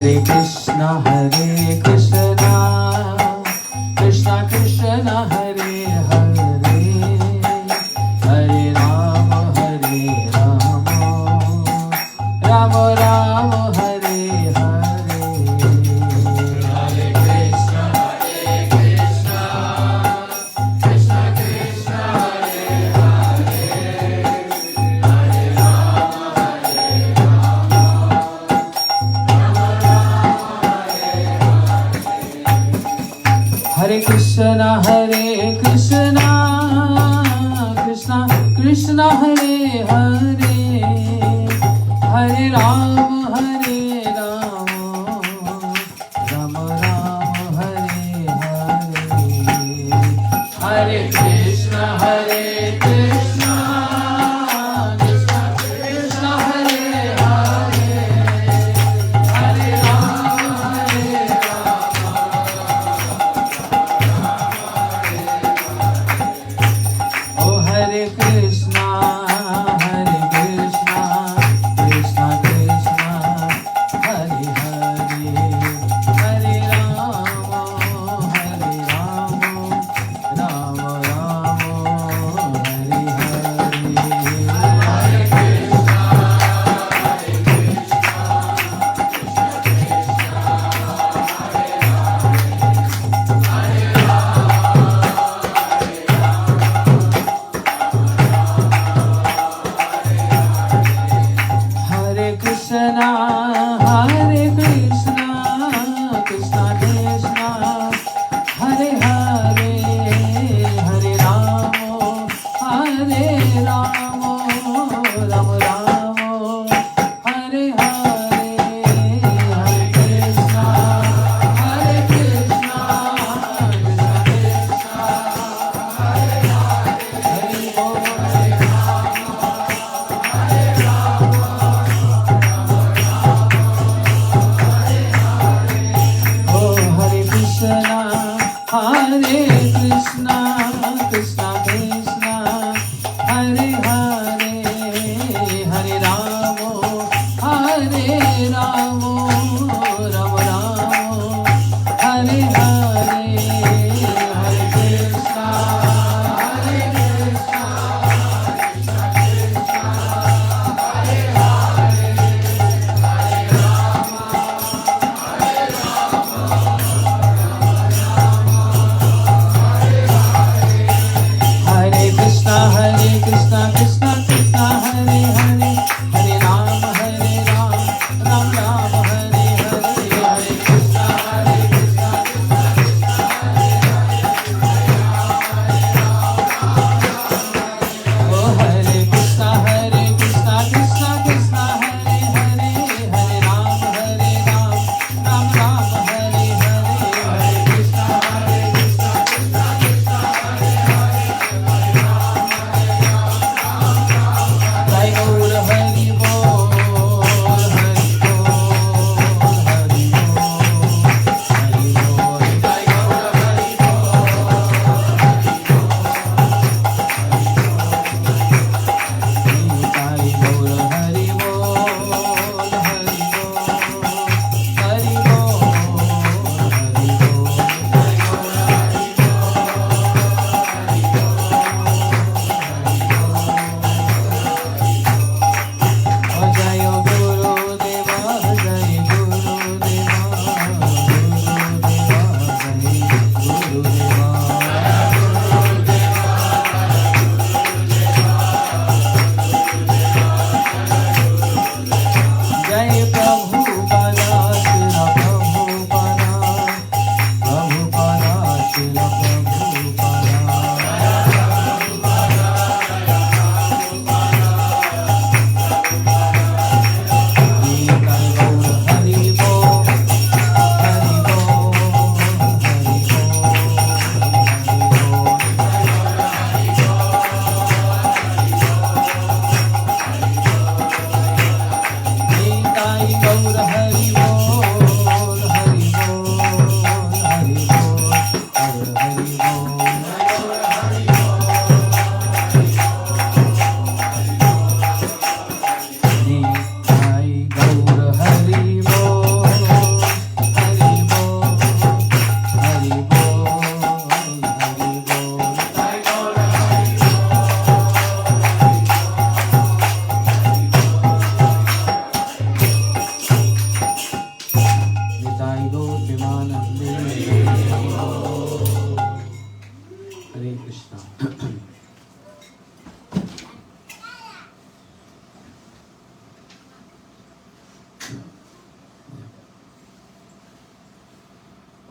Krishna, Hare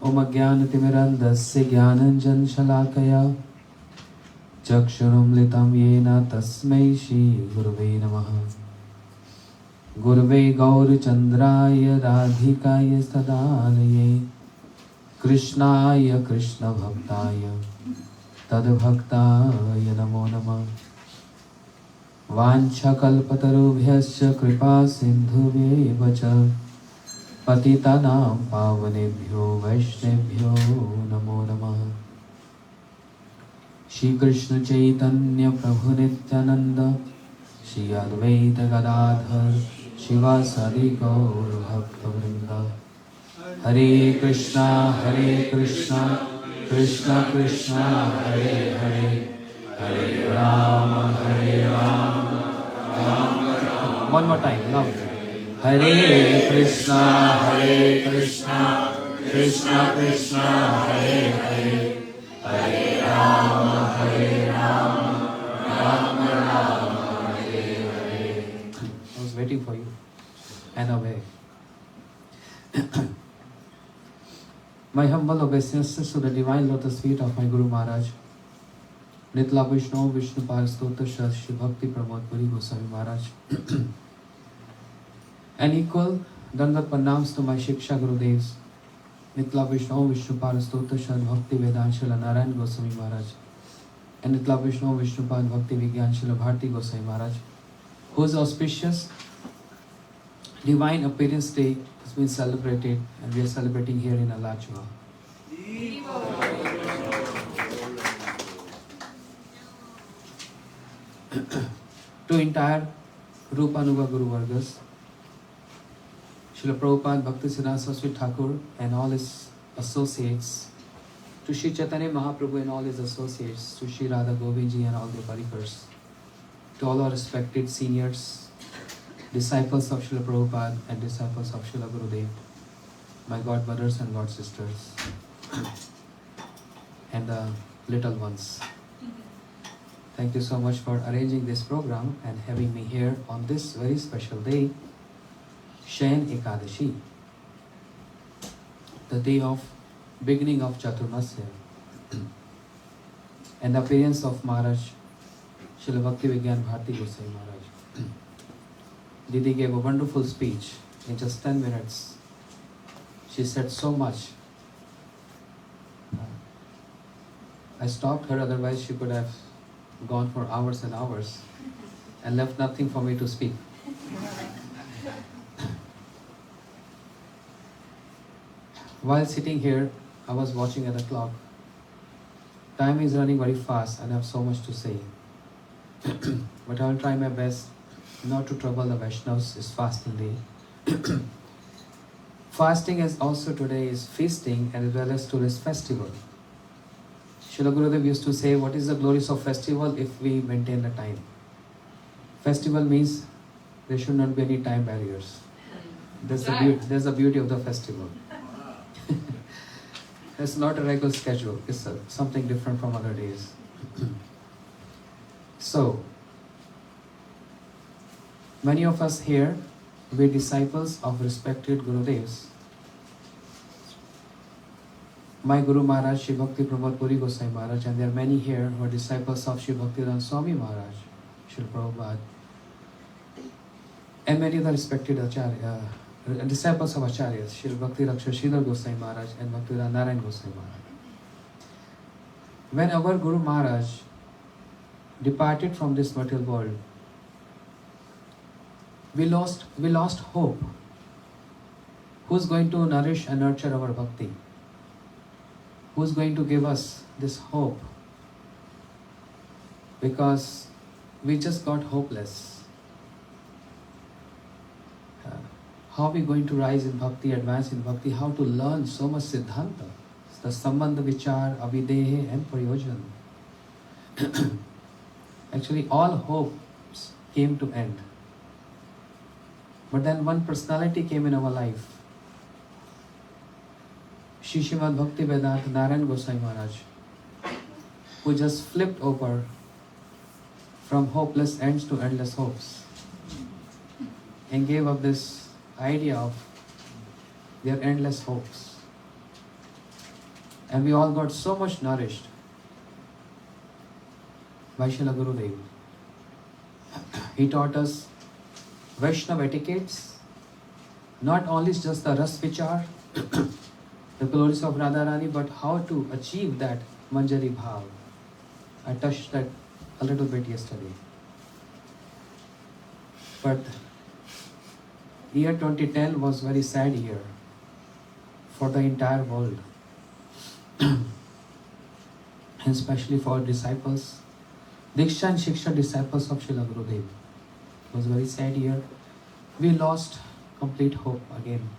Omagyanatimirandasya Jnananjan Shalakaya Chakshurumlitam Yena Tasmai Shri Gurave Namaha. Gurave Gauri Chandraya Radhikaya Stadalaye Krishnaya Krishna Bhaktaya Tadbhaktaya Namo Namah. Vancha kalpatarubhyasya kripa sindhubhyeva cha patitanam pavanebhyo vaishnebhyo namo namah. Shri Krishna Chaitanya Prabhu Nityananda Shri Advaita Gadadhar Shivasadi Gaur Bhakta Vrinda. Hare Krishna Krishna Krishna Hare Hare Hare Rama Rama Rama. One more time, love. Hare Krishna Krishna Krishna Hare Hare Hare Rama Rama Rama Hare Hare. I was waiting for you and away. My humble obeisances to the divine lotus feet of my Guru Maharaj, Nitla Vishnu Vishnu Parastota Shri Bhakti Pramod Puri Gosvāmī Maharaj. And equal Dandat Pranams to my Shiksha Gurudevs, Nitla Vishnu Vishnu Parastota Shri Bhakti Vedanshila Narayan Gosvāmī Maharaj, and Nitla Vishnu Vishnu Par Bhakti Vijñāna Bhāratī Gosvāmī Maharaj, whose auspicious divine appearance day has been celebrated, and we are celebrating here in Alachua. To entire Rupanuga Guru Vargas, Srila Prabhupada Bhaktisiddhanta Saraswati Thakur and all his associates, to Sri Chaitanya Mahaprabhu and all his associates, to Sri Radha Govindji and all their parikars, to all our respected seniors, disciples of Srila Prabhupada and disciples of Srila Gurudev, my godmothers and god sisters, and the little ones. Thank you so much for arranging this program and having me here on this very special day, Shayan Ekadashi, the day of beginning of Chaturmasya, and the appearance of Maharaj Srila Bhakti Vijñāna Bhāratī Gosvāmī Maharaj. Didi gave a wonderful speech in just 10 minutes. She said so much. I stopped her, otherwise she could have gone for hours and hours and left nothing for me to speak. While sitting here, I was watching at the clock. Time is running very fast and I have so much to say. But I will try my best not to trouble the Vaishnavas. It's fasting day. Fasting is also today is feasting and as well as today's festival. Srila Gurudev used to say, what is the glories of festival if we maintain the time? Festival means there should not be any time barriers. That's the beauty of the festival. It's not a regular schedule. It's something different from other days. So, many of us here, we disciples of respected Gurudevs. My Guru Maharaj, Shri Bhakti Pramod Puri Gosvāmī Maharaj, and there are many here who are disciples of Shri Bhaktivedanta Swami Maharaj, Shri Prabhupada, and many other respected Acharya, disciples of Acharyas, Shri Bhakti Raksha Sridhar Gosvāmī Maharaj and Bhaktivedanta Narayan Gosvāmī Maharaj. When our Guru Maharaj departed from this material world, we lost hope. Who's going to nourish and nurture our bhakti? Who's going to give us this hope? Because we just got hopeless. How are we going to rise in bhakti, advance in bhakti? How to learn so much siddhanta? The sambandha, vichar, avidehe and prayojan. Actually, all hopes came to end. But then one personality came in our life. Śrīmad Bhakti Vedanta Narayan Gosvāmī Maharaj, who just flipped over from hopeless ends to endless hopes and gave up this idea of their endless hopes. And we all got so much nourished by Srila Gurudev. He taught us Vaishnava etiquettes, not only just the Ras Vichar, the glories of Radharani, but how to achieve that Manjari Bhav. I touched that a little bit yesterday. But year 2010 was very sad year for the entire world, and especially for disciples, Diksha and Shiksha disciples of Srila Gurudev. It was a very sad year. We lost complete hope again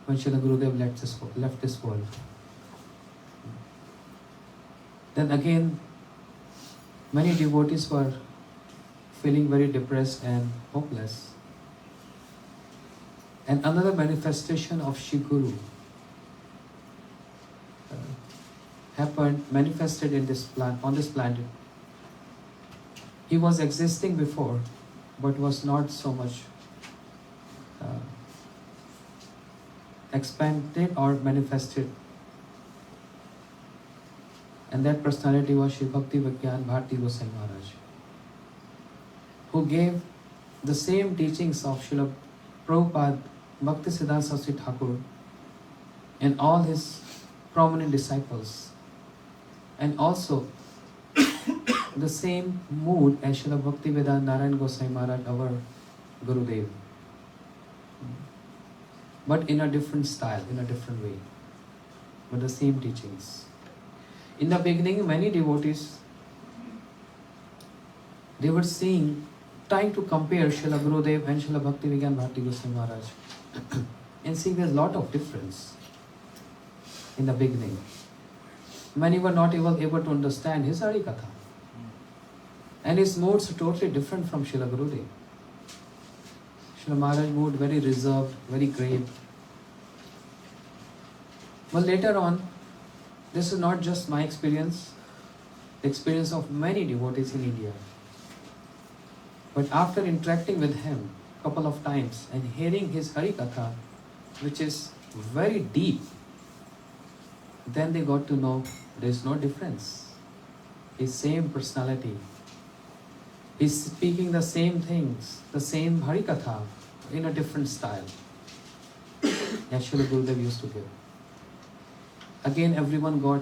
when Srila Gurudev left this world. Then again, many devotees were feeling very depressed and hopeless. And another manifestation of Shri Guru manifested in on this planet. He was existing before, but was not so much expanded or manifested. And that personality was Shri Vijñāna Bhāratī Goswāmī Mahārāja, who gave the same teachings of Srila Prabhupada, Bhakti Siddhanta Saraswati Thakur, and all his prominent disciples, and also the same mood as Srila Bhaktivedanta Narayan Goswami Maharaj, our Gurudev, but in a different style, in a different way, but the same teachings. In the beginning, many devotees, they were trying to compare Srila Gurudev and Srila Bhaktivedanta Bhāratī Goswami Maharaj, and seeing there's a lot of difference in the beginning. Many were not able to understand his Harikatha. And his moods are totally different from Srila Gurudev. Srila Maharaj mood very reserved, very grave. But later on, this is not just my experience, the experience of many devotees in India. But after interacting with him a couple of times and hearing his Harikatha, which is very deep, then they got to know there is no difference. His same personality. He's speaking the same things, the same Harikatha in a different style. Actually, Gurudev used to give. Again, everyone got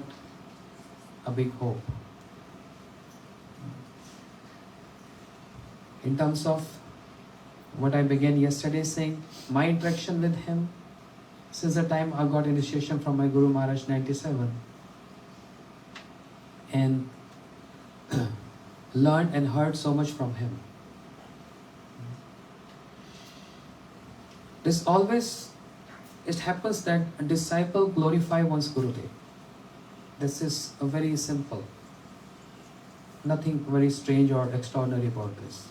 a big hope. In terms of what I began yesterday saying, my interaction with him, since the time I got initiation from my Guru Maharaj 97, and learned and heard so much from him. It happens that a disciple glorify one's Gurudev. This is a very simple. Nothing very strange or extraordinary about this.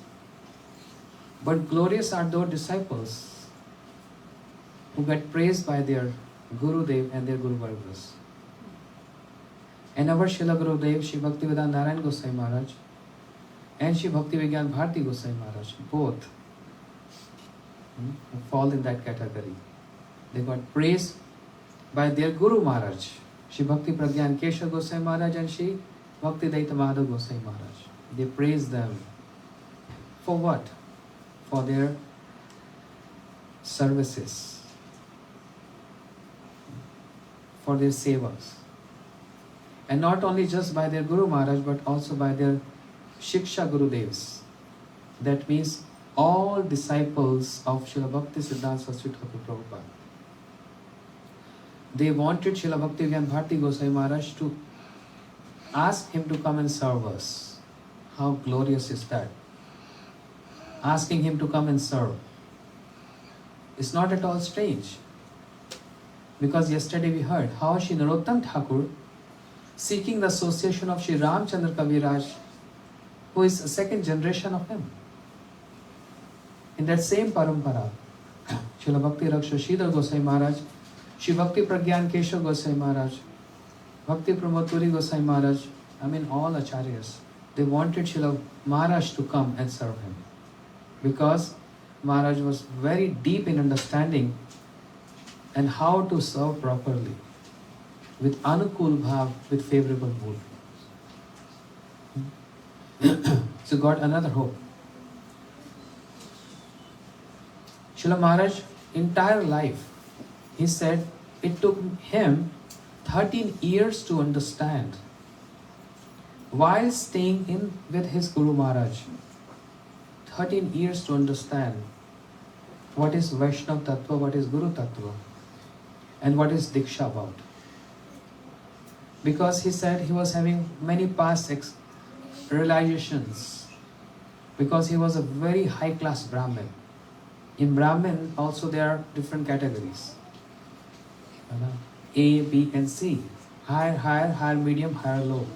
But glorious are those disciples who get praised by their Gurudev and their Guru Vargas. And our Srila Gurudev, Shri Bhaktivedanta Narayan Goswami Maharaj, and Shri Bhaktivedanta Bhāratī Goswami Maharaj, both fall in that category. They got praised by their Guru Maharaj, Shri Bhakti Pragyan Keshav Goswami Maharaj and Shri Bhakti Daita Madhav Goswami Maharaj. They praise them. For what? For their services, for their sevas. And not only just by their Guru Maharaj, but also by their Shiksha Gurudevs. That means all disciples of Srila Bhakti Siddhanta Saraswati Thakur Prabhupada. They wanted Srila Bhaktivedanta Bhāratī Goswami Maharaj to ask him to come and serve us. How glorious is that? Asking him to come and serve. It's not at all strange. Because yesterday we heard how Shri Narottam Thakur, seeking the association of Shri Ramchandra Kaviraj, who is a second generation of him. In that same parampara, Srila Bhakti Raksha Sridhar Goswami Maharaj, Shri Bhakti Pragyan Keshav Goswami Maharaj, Bhakti Pramod Puri Goswami Maharaj, all acharyas, they wanted Srila Maharaj to come and serve him. Because Maharaj was very deep in understanding and how to serve properly. with anukul bhav, with favorable mood. So got another hope. Srila Maharaj, entire life, he said it took him 13 years to understand while staying in with his Guru Maharaj. 13 years to understand what is Vaishnav Tattva, what is Guru Tattva, and what is Diksha about. Because he said he was having many past realizations, because he was a very high class Brahmin. In Brahmin also there are different categories. A, B and C. Higher, medium, higher, low.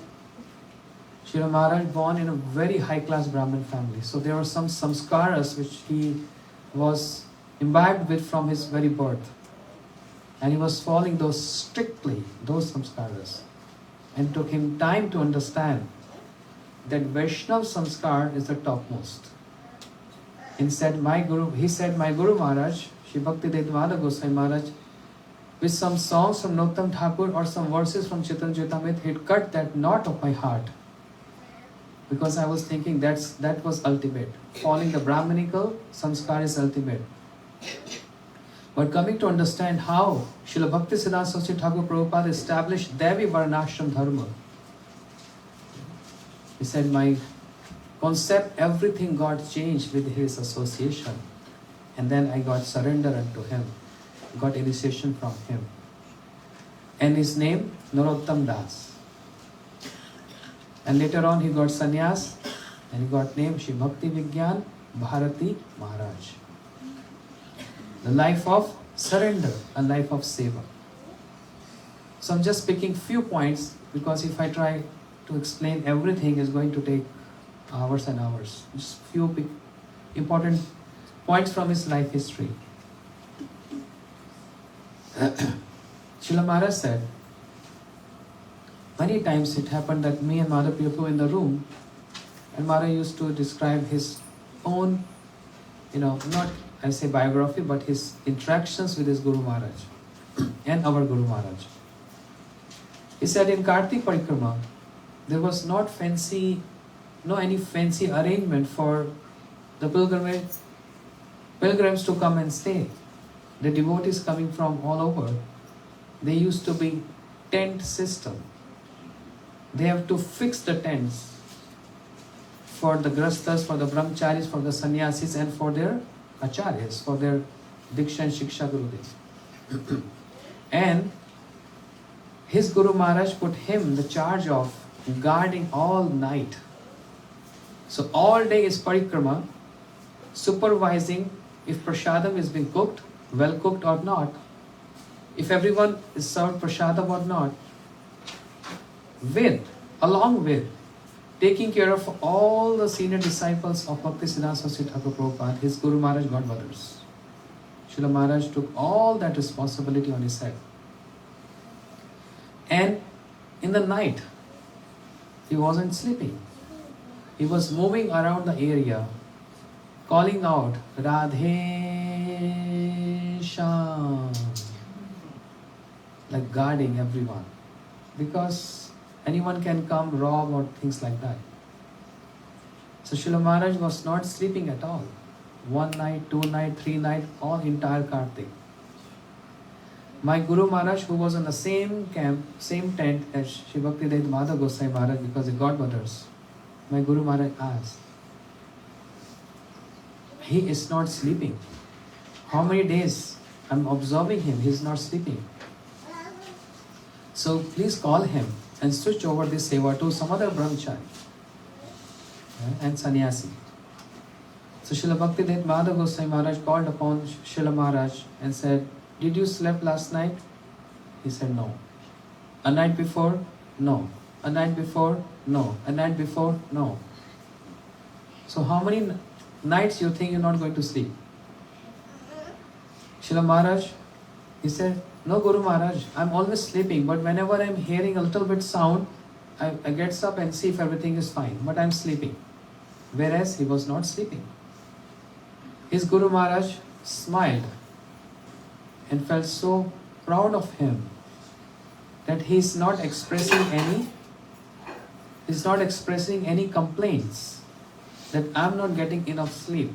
Srila Maharaj born in a very high class Brahmin family. So there were some samskaras which he was imbibed with from his very birth. And he was following those strictly, those samskaras. And it took him time to understand that Vaishnav samskar is the topmost. He said, my Guru Maharaj, Shri Bhakti Vedanta Gosvāmī Maharaj, with some songs from Nottam Thakur or some verses from Chaitanya Charitamrita, he'd cut that knot of my heart. Because I was thinking that was ultimate. Following the Brahmanical samskar is ultimate. But coming to understand how Srila Bhakti Siddhanta Saraswati Thakur Prabhupada established Devi Varnashram Dharma. He said, my concept, everything got changed with his association. And then I got surrender unto him, got initiation from him. And his name, Narottam Das. And later on he got sannyas and he got name Shri Bhakti Vijñāna Bhāratī Mahārāja. The life of surrender, a life of seva. So I'm just picking few points because if I try to explain everything is going to take hours and hours. Just few big, important points from his life history. Srila Maharaj said, many times it happened that me and Madhav Prabhu were in the room and Maharaj used to describe his own, not I say biography, but his interactions with his Guru Maharaj and our Guru Maharaj. He said in Kartik Parikrama, there was no any fancy arrangement for the pilgrims to come and stay. The devotees coming from all over, they used to be tent system. They have to fix the tents for the grasthas, for the brahmacharis, for the sannyasis and for their acharyas, for their diksha and shiksha gurudevs. And his Guru Maharaj put him the charge of guarding all night. So all day is parikrama, supervising if prasadam is being cooked, well cooked or not, if everyone is served prasadam or not, along with taking care of all the senior disciples of Bhakti Siddhanta Saraswati Thakur Prabhupada, his Guru Maharaj godbrothers. Srila Maharaj took all that responsibility on his head. And in the night, he wasn't sleeping. He was moving around the area, calling out, Radhe Sham, like guarding everyone. Because anyone can come, rob or things like that. So Srila Maharaj was not sleeping at all. 1 night, 2 night, 3 night, all entire Kartik. My Guru Maharaj, who was in the same camp, same tent as Shri Bhakti Vedanta Gosvāmī Maharaj, because they got brothers, my Guru Maharaj asked, he is not sleeping. How many days I'm observing him, he is not sleeping. So please call him and switch over this seva to some other brahmachari and sannyasi. So Srila Bhakti Vedanta Gosvāmī Maharaj called upon Srila Maharaj and said, did you sleep last night? He said, no. A night before? No. A night before? No. A night before? No. So how many nights you think you're not going to sleep? Srila Maharaj, he said, no Guru Maharaj, I'm always sleeping, but whenever I'm hearing a little bit sound, I get up and see if everything is fine, but I'm sleeping. Whereas he was not sleeping. His Guru Maharaj smiled and felt so proud of him that he's not expressing any complaints that I'm not getting enough sleep.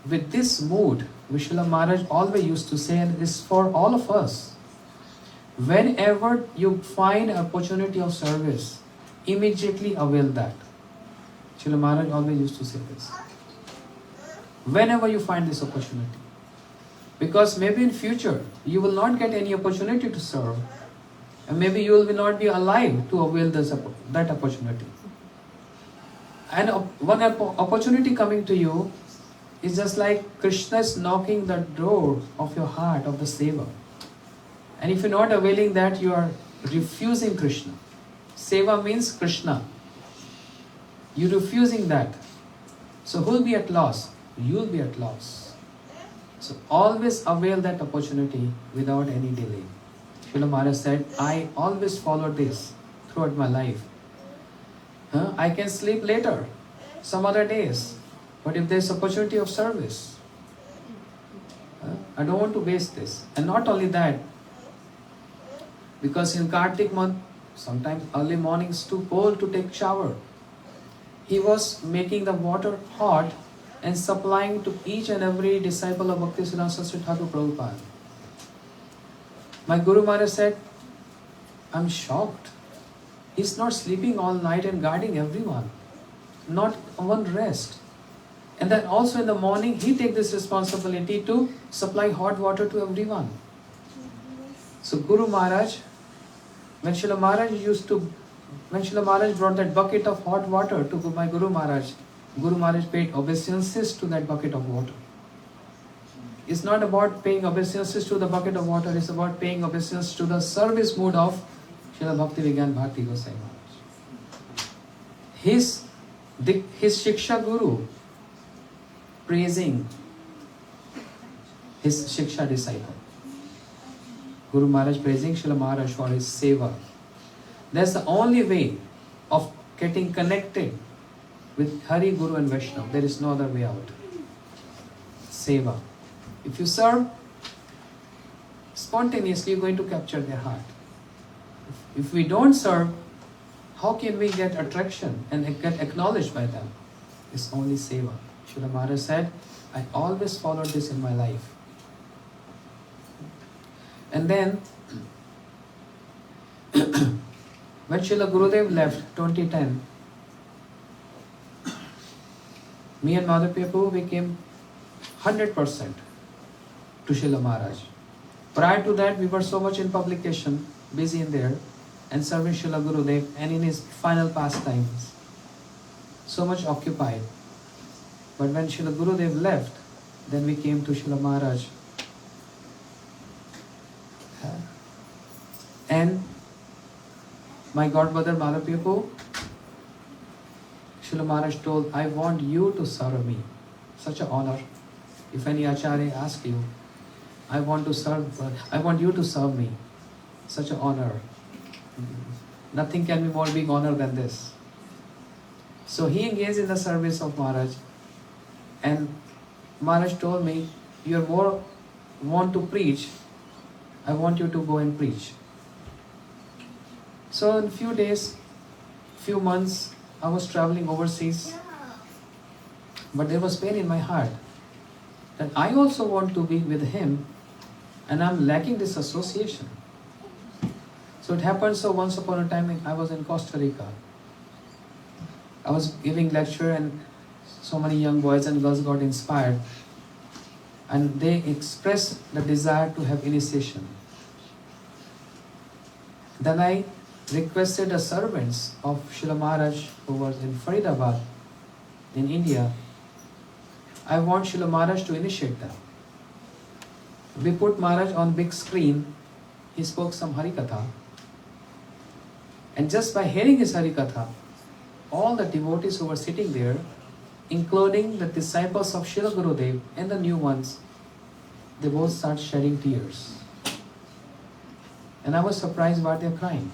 With this mood, Vishwala Maharaj always used to say, and it is for all of us, whenever you find an opportunity of service, immediately avail that. Srila Maharaj always used to say this. Whenever you find this opportunity. Because maybe in future, you will not get any opportunity to serve. And maybe you will not be alive to avail that opportunity. And one opportunity coming to you is just like Krishna is knocking the door of your heart, of the seva. And if you're not availing that, you are refusing Krishna. Seva means Krishna. You're refusing that. So who will be at loss? You'll be at loss. So always avail that opportunity without any delay. Srila Maharaj said, I always follow this throughout my life. I can sleep later, some other days. But if there's opportunity of service, I don't want to waste this. And not only that, because in Kartik month, sometimes early mornings too cold to take shower. He was making the water hot and supplying to each and every disciple of Bhakti Siddhanta Saraswati Thakur Prabhupada. My Guru Maharaj said, I'm shocked. He's not sleeping all night and guarding everyone. Not one rest. And then also in the morning, he takes this responsibility to supply hot water to everyone. So Guru Maharaj, when Srila Maharaj brought that bucket of hot water to my Guru Maharaj paid obeisances to that bucket of water. It's not about paying obeisances to the bucket of water, it's about paying obeisance to the service mood of Srila Bhakti Vijñāna Bhārati Gosvāmī Maharaj. His Shiksha Guru praising his Shiksha disciple. Guru Maharaj praising Srila Maharaj for his seva. That's the only way of getting connected with Hari, Guru and Vaishnava. There is no other way out. Seva. If you serve, spontaneously you're going to capture their heart. If we don't serve, how can we get attraction and get acknowledged by them? It's only seva. Srila Maharaj said, I always follow this in my life. And then, when Srila Gurudev left 2010, me and Madhurya Prabhu became 100% to Srila Maharaj. Prior to that, we were so much in publication, busy in there, and serving Srila Gurudev and in his final pastimes. So much occupied. But when Srila Gurudev left, then we came to Srila Maharaj. And my godmother Madhurya Prabhu, Srila Maharaj told, I want you to serve me. Such an honor. If any Acharya asks you, I want you to serve me. Such an honor. Nothing can be more big honor than this. So he engaged in the service of Maharaj. And Maharaj told me, you more want to preach, I want you to go and preach. So in few days, few months, I was traveling overseas. But there was pain in my heart that I also want to be with him and I'm lacking this association. So it happened so once upon a time I was in Costa Rica. I was giving lecture and so many young boys and girls got inspired and they expressed the desire to have initiation. Then I requested the servants of Srila Maharaj who was in Faridabad in India, I want Srila Maharaj to initiate them. We put Maharaj on big screen, he spoke some Harikatha. And just by hearing his Harikatha, all the devotees who were sitting there, including the disciples of Srila Gurudev and the new ones, they both start shedding tears. And I was surprised why they are crying.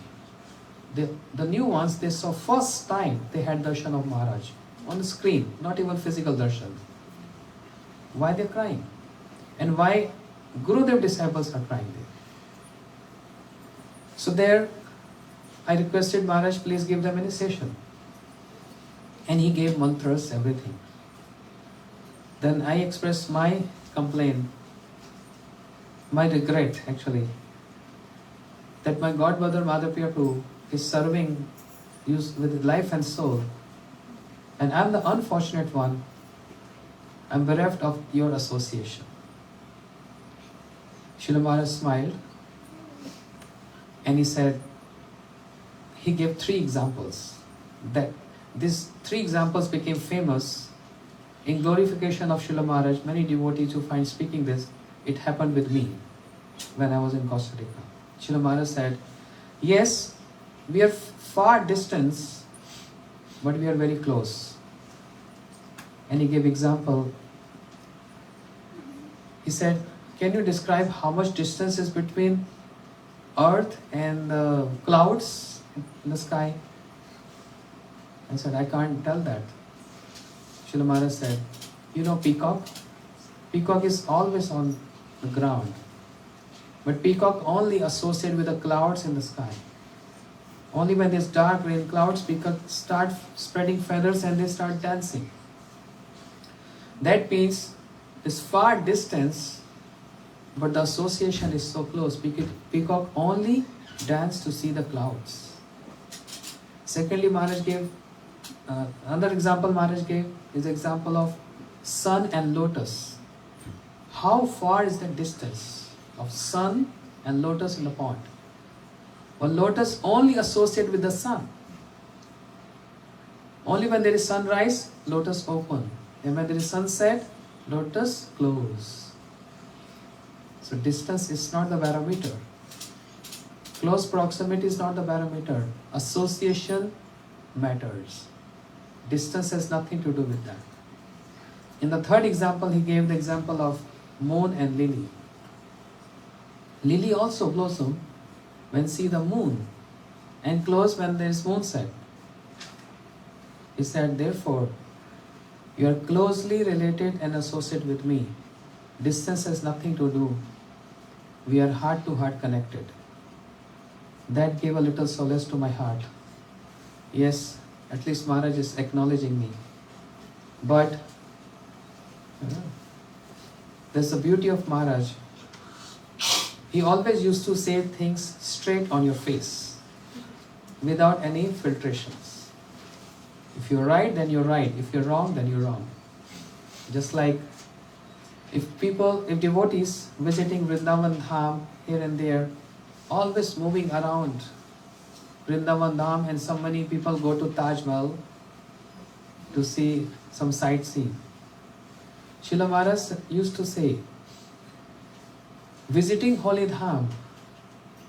The new ones, they saw first time they had darshan of Maharaj on the screen, not even physical darshan. Why they are crying? And why Gurudev disciples are crying there? So there, I requested Maharaj, please give them initiation. And he gave mantras, everything. Then I expressed my complaint, my regret actually, that my godmother Madhapriya Prabhu is serving you with life and soul, and I'm the unfortunate one. I'm bereft of your association. Srila Maharaj smiled and he said, he gave 3 examples. That these 3 examples became famous in glorification of Srila Maharaj. Many devotees who find speaking this, it happened with me when I was in Costa Rica. Srila Maharaj said, yes, we are far distance, but we are very close. And he gave example. He said, can you describe how much distance is between earth and the clouds in the sky? I said, I can't tell that. Srila Maharaj said, you know peacock? Peacock is always on the ground. But peacock only associated with the clouds in the sky. Only when there's dark rain clouds, peacock start spreading feathers and they start dancing. That means this far distance, but the association is so close. Peacock only dance to see the clouds. Secondly, Maharaj gave, another example Maharaj gave is the example of sun and lotus. How far is the distance of sun and lotus in the pond? Well, lotus only associated with the sun. Only when there is sunrise, lotus open. And when there is sunset, lotus close. So distance is not the barometer. Close proximity is not the barometer. Association matters. Distance has nothing to do with that. In the third example, he gave the example of moon and lily. Lily also blossom when see the moon and close when there is moonset. He said, therefore, you are closely related and associated with me. Distance has nothing to do. We are heart to heart connected. That gave a little solace to my heart. Yes, at least Maharaj is acknowledging me. But there's the beauty of Maharaj. He always used to say things straight on your face, without any filtrations. If you're right, then you're right. If you're wrong, then you're wrong. Just like if devotees visiting Vrindavan Dham here and there, always moving around Vrindavan Dham, and so many people go to Taj Mahal to see some sightseeing. Srila Maharaj used to say, visiting Holy Dham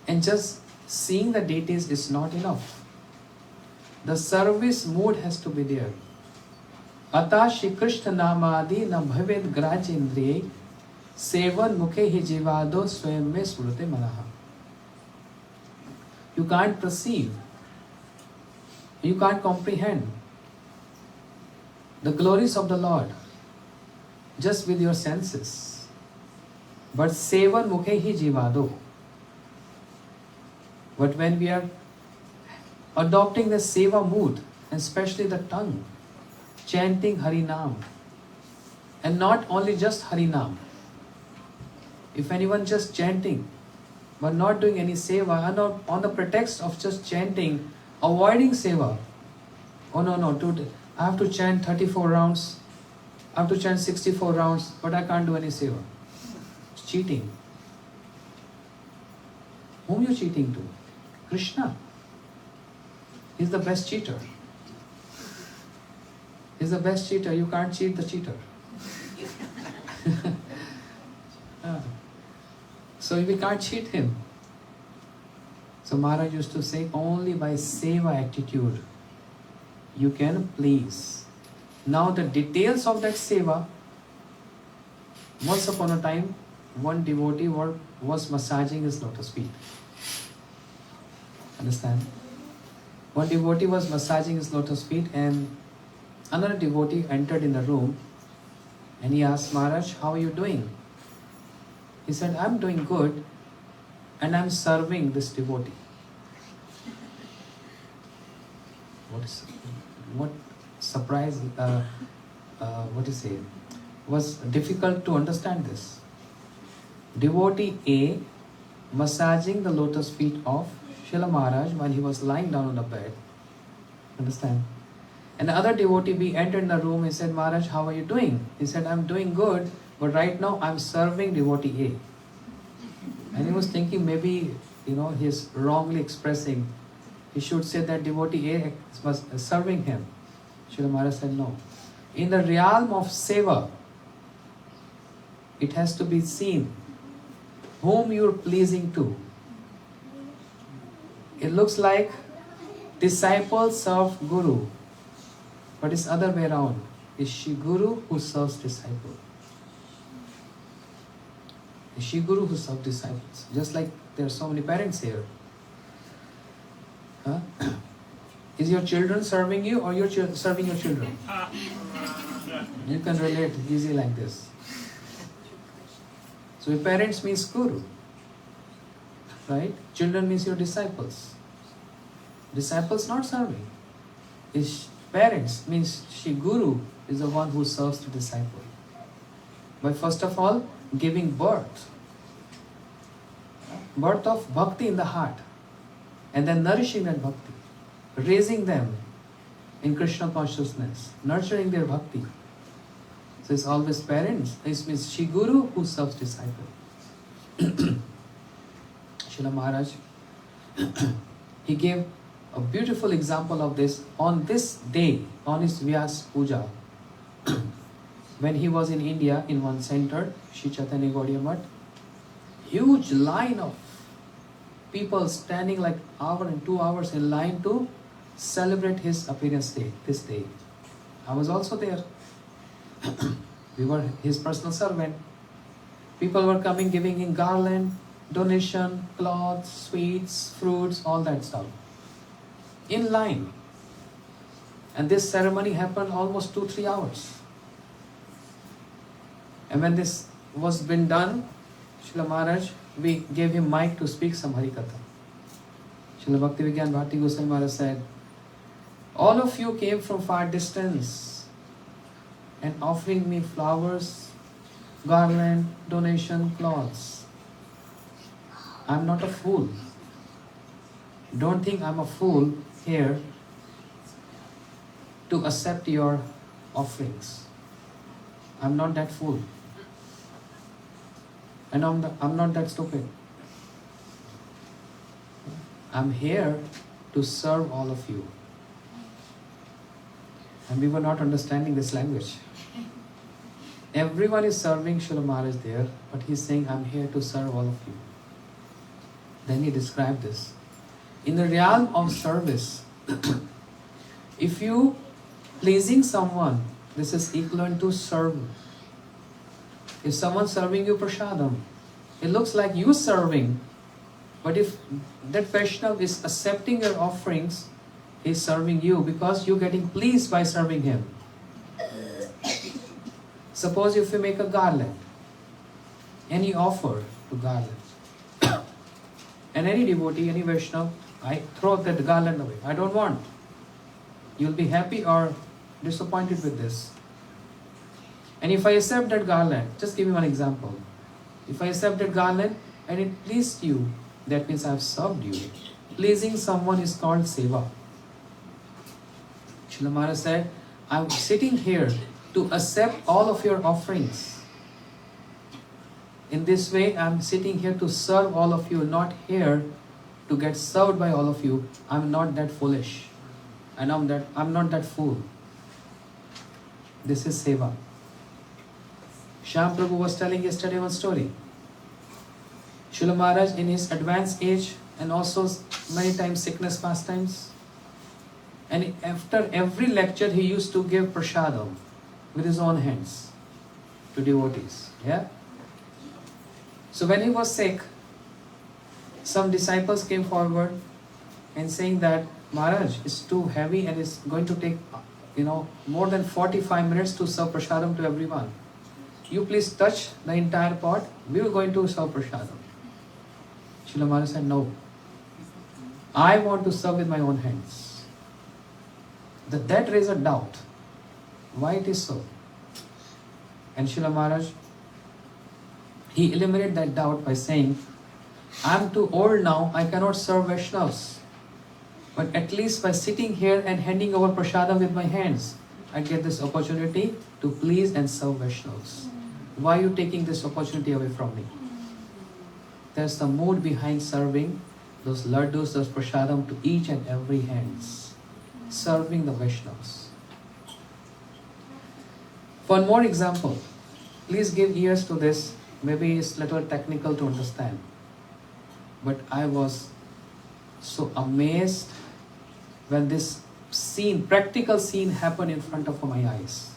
and just seeing the deities is not enough. The service mood has to be there. Ata Shri Krishna Namadi na bhaved grajindriye sevan mukhe hi jivado swayam me smrute manaha. You can't perceive, you can't comprehend the glories of the Lord just with your senses. But sevan mukhe hi jivado. But when we are adopting the seva mood, and especially the tongue, chanting Harinam, and not only just Harinam. If anyone just chanting, but not doing any seva, and not on the pretext of just chanting, avoiding seva. Oh no, today I have to chant 34 rounds, I have to chant 64 rounds, but I can't do any seva. It's cheating. Whom you cheating to? Krishna. He's the best cheater. He's the best cheater. You can't cheat the cheater. So we can't cheat him. So Maharaj used to say, only by seva attitude you can please. Now the details of that seva, once upon a time, one devotee was massaging his lotus feet. Understand? One devotee was massaging his lotus feet, and another devotee entered in the room and he asked Maharaj, how are you doing? He said, I'm doing good and I'm serving this devotee. what surprise, what do you say, was difficult to understand this. Devotee A massaging the lotus feet of Srila Maharaj while he was lying down on the bed. Understand? And the other devotee B entered the room and said, Maharaj, how are you doing? He said, I'm doing good, but right now I'm serving devotee A. And he was thinking maybe, he's wrongly expressing. He should say that devotee A was serving him. Srila Maharaj said, no. In the realm of seva, it has to be seen whom you are pleasing to. It looks like disciple serve guru, but it's other way around. It's Shri Guru who serves disciple. It's Shri Guru who serves disciples. Just like there are so many parents here. Huh? Is your children serving you or you're serving your children? You can relate easy like this. So your parents means Guru. Right? Children means your disciples. Disciples not serving. His parents means Shri Guru is the one who serves the disciple. By first of all, giving birth. Birth of bhakti in the heart. And then nourishing that bhakti. Raising them in Krishna consciousness. Nurturing their bhakti. So it's always parents. This means Shri Guru who serves disciple. Srila Maharaj, he gave a beautiful example of this on this day, on his Vyas Puja. When he was in India, in one center, Shri Chaitanya Gaudiya Math, huge line of people standing like hour and 2 hours in line to celebrate his appearance day, this day. I was also there. We were his personal servant. People were coming, giving him garland, donation, clothes, sweets, fruits, all that stuff. In line. And this ceremony happened almost 2-3 hours. And when this was been done, Srila Maharaj, we gave him mic to speak some Harikatha. Srila Bhakti Vijñāna Gosvāmī Maharaj said, all of you came from far distance and offering me flowers, garland, donation, clothes. I'm not a fool. Don't think I'm a fool here to accept your offerings. I'm not that fool. And I'm not that stupid. I'm here to serve all of you. And we were not understanding this language. Everyone is serving Srila Maharaj there, but he's saying, I'm here to serve all of you. Then he described this. In the realm of service, if you pleasing someone, this is equivalent to serve. If someone serving you prasadam, it looks like you serving, but if that Vaishnava is accepting your offerings, he is serving you because you're getting pleased by serving him. Suppose if you make a garland, any offer to garland, and any devotee, any Vaishnava, I throw that garland away. I don't want. You'll be happy or disappointed with this. And if I accept that garland, just give me one example. If I accept that garland and it pleased you, that means I have served you. Pleasing someone is called seva. Srila Maharaj said, I'm sitting here to accept all of your offerings. In this way, I'm sitting here to serve all of you, not here to get served by all of you. I'm not that foolish. And I'm not that fool. This is seva. Shyam Prabhu was telling yesterday one story. Srila Maharaj in his advanced age and also many times sickness pastimes. And after every lecture he used to give prasadam with his own hands to devotees. Yeah? So when he was sick, some disciples came forward and saying that Maharaj is too heavy and it's going to take more than 45 minutes to serve prasadam to everyone. You please touch the entire pot, we are going to serve prasadam. Srila Maharaj said, no. I want to serve with my own hands. That raised a doubt. Why it is so? And Srila Maharaj, he eliminated that doubt by saying, I am too old now, I cannot serve Vaishnavas. But at least by sitting here and handing over prasadam with my hands, I get this opportunity to please and serve Vaishnavas. Why are you taking this opportunity away from me? There's the mood behind serving those laddus, those prasadam to each and every hands. Serving the Vaishnavas. One more example. Please give ears to this. Maybe it's little technical to understand. But I was so amazed when this scene, practical scene happened in front of my eyes.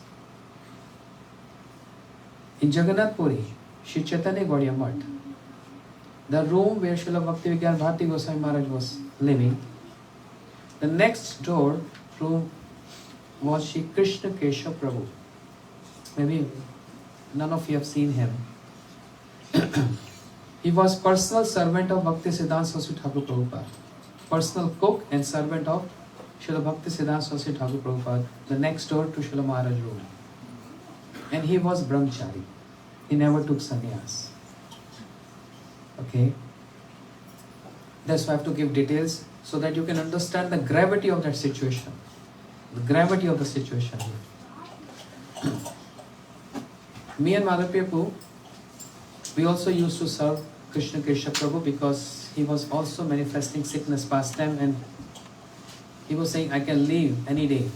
In Jagannath Puri, Sri Chaitanya Gaudiya Math, the room where Srila Bhakti Vijñāna Bhārati Gosvāmī Mahārāja was living, the next door room was Sri Krishna Keshav Prabhu. Maybe none of you have seen him. He was personal servant of Bhakti Siddhanta Saraswati Thakur Prabhupada. Personal cook and servant of Srila Bhakti Siddhanta Saraswati Thakur Prabhupada, the next door to Srila Maharaj room. And he was brahmachari. He never took sannyas. Okay? That's why I have to give details so that you can understand the gravity of that situation. The gravity of the situation here. Me and Madhav, we also used to serve Krishna Keshav Prabhu because he was also manifesting sickness past time, and he was saying, I can leave any day,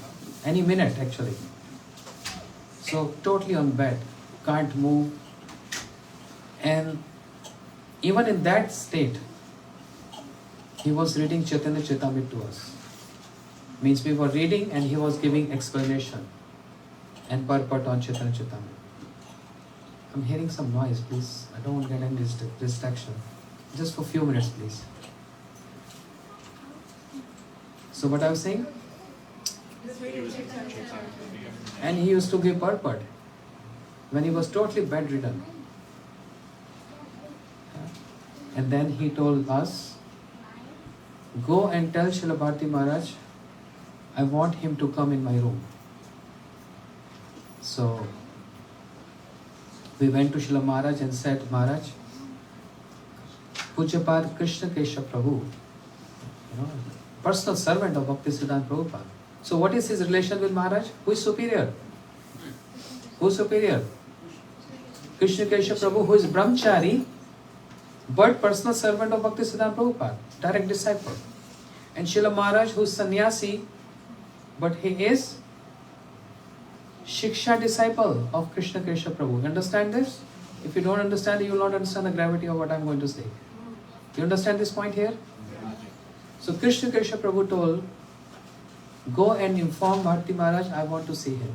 any minute actually. So totally on bed, can't move. And even in that state, he was reading Chaitanya Charitamrita to us. Means we were reading and he was giving explanation and purport on Chaitanya Charitamrita. I'm hearing some noise, please. I don't want to get any distraction. Just for a few minutes, please. So what I was saying? And he used to give purport when he was totally bedridden. And then he told us, go and tell Srila Bhārati Maharaj, I want him to come in my room. So we went to Srila Maharaj and said, Maharaj, Pujyapad Krishna Keshav Prabhu, personal servant of Bhakti Siddhanta Prabhupada. So what is his relation with Maharaj? Who is superior? Who is superior? Krishna Keshav Prabhu, who is brahmachari, but personal servant of Bhakti Siddhanta Prabhupada, direct disciple. And Srila Maharaj, who is sannyasi, but he is Shiksha disciple of Krishna Keshav Prabhu. Understand this? If you don't understand it, you will not understand the gravity of what I am going to say. You understand this point here? So Krishna Keshav Prabhu told, go and inform Bhārati Maharaj, I want to see him.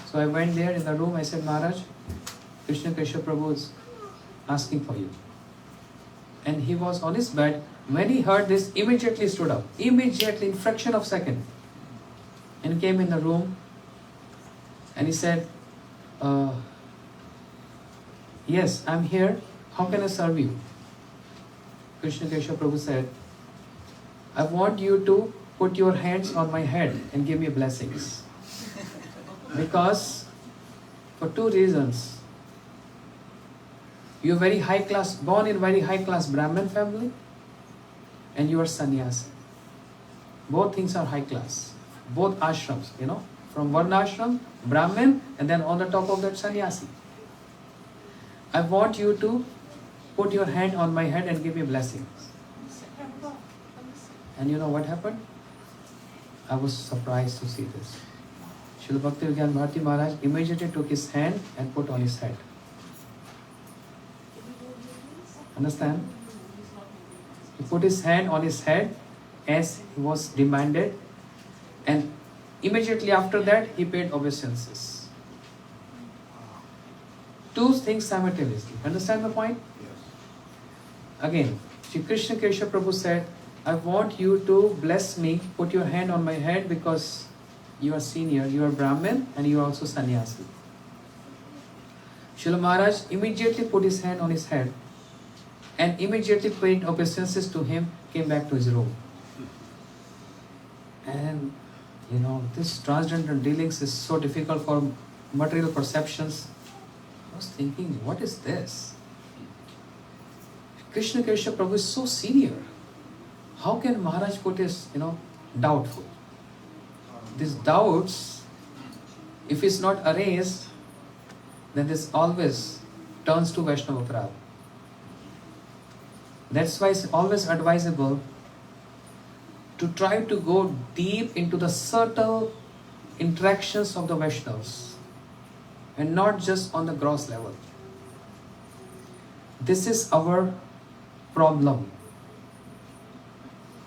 So I went there in the room, I said, Maharaj, Krishna Keshav Prabhu is asking for you. And he was on his bed. When he heard this, immediately stood up. Immediately, in fraction of second. And came in the room. And he said, yes, I'm here. How can I serve you? Krishna Keshav Prabhu said, I want you to put your hands on my head and give me blessings. Because, for two reasons. You are very high class, born in very high class Brahmin family, and you are sannyasi. Both things are high class. Both ashrams, from Varna ashram, Brahmin, and then on the top of that sannyasi. I want you to put your hand on my head and give me blessings. And you know what happened? I was surprised to see this. Srila Bhakti Vijñāna Bhārati Maharaj immediately took his hand and put on his head. Understand? He put his hand on his head as he was demanded, and immediately after that he paid obeisances. Two things simultaneously. Understand the point? Yes. Again, Shri Krishna Keshav Prabhu said, I want you to bless me, put your hand on my head because you are senior, you are Brahmin and you are also sannyasi. Srila Maharaj immediately put his hand on his head and immediately paid obeisances to him, came back to his room. And This transcendental dealings is so difficult for material perceptions. I was thinking, what is this? Krishna Prabhu is so senior. How can Maharaj put his, doubtful? These doubts, if it's not erased, then this always turns to Vaishnava Aparadha. That's why it's always advisable to try to go deep into the subtle interactions of the Vaishnavas and not just on the gross level. This is our problem.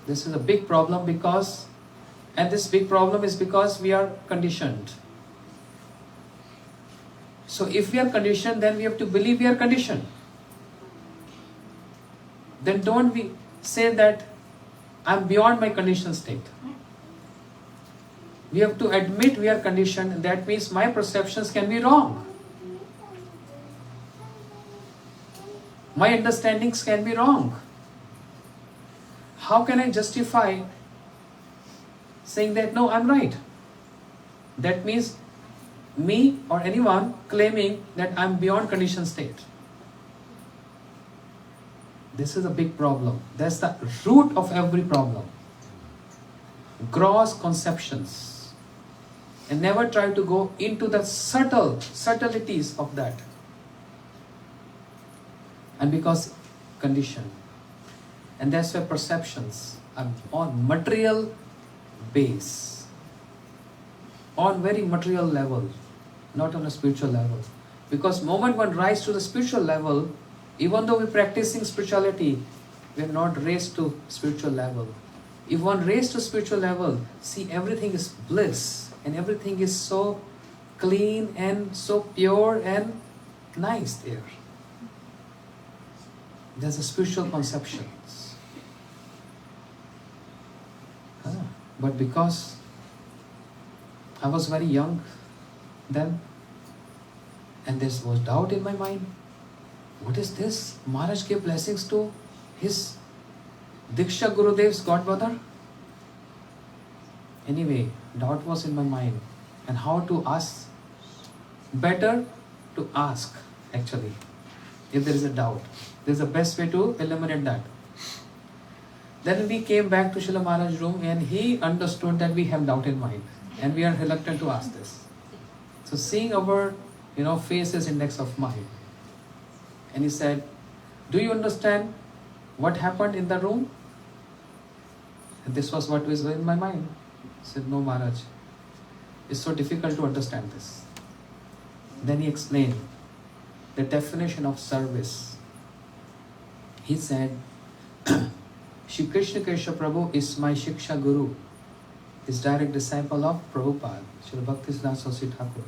This is a big problem and this big problem is because we are conditioned. So if we are conditioned, then we have to believe we are conditioned. Then don't we say that I'm beyond my conditioned state. We have to admit we are conditioned, and that means my perceptions can be wrong. My understandings can be wrong. How can I justify saying that, no, I'm right? That means me or anyone claiming that I'm beyond conditioned state. This is a big problem. That's the root of every problem. Gross conceptions. And never try to go into the subtleties of that. And because condition. And that's why perceptions are on material base. On very material level. Not on a spiritual level. Because moment one rises to the spiritual level, even though we're practicing spirituality, we are not raised to spiritual level. If one raised to spiritual level, see, everything is bliss and everything is so clean and so pure and nice there. There's a spiritual conceptions. But because I was very young then, and there was doubt in my mind, what is this? Maharaj gave blessings to his Diksha Gurudev's godmother? Anyway, doubt was in my mind. And how to ask? Better to ask, actually, if there is a doubt. This is the best way to eliminate that. Then we came back to Srila Maharaj's room and he understood that we have doubt in mind. And we are reluctant to ask this. So seeing our, faces index of mind. And he said, do you understand what happened in the room? And this was what was in my mind. I said, no, Maharaj. It's so difficult to understand this. Then he explained the definition of service. He said, Shri Krishna Prabhu is my Shiksha Guru. Is direct disciple of Prabhupada, Srila Bhakti Saraswati Thakur.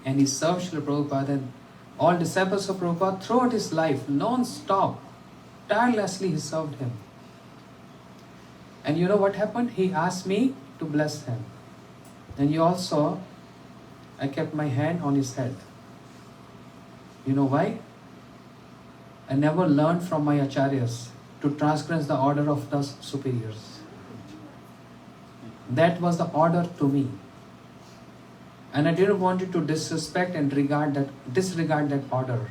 And he served Srila Prabhupada and all disciples of Prabhupada throughout his life, non-stop, tirelessly he served him. And you know what happened? He asked me to bless him. And you all saw, I kept my hand on his head. You know why? I never learned from my acharyas to transgress the order of the superiors. That was the order to me. And I didn't want you to disrespect and disregard that order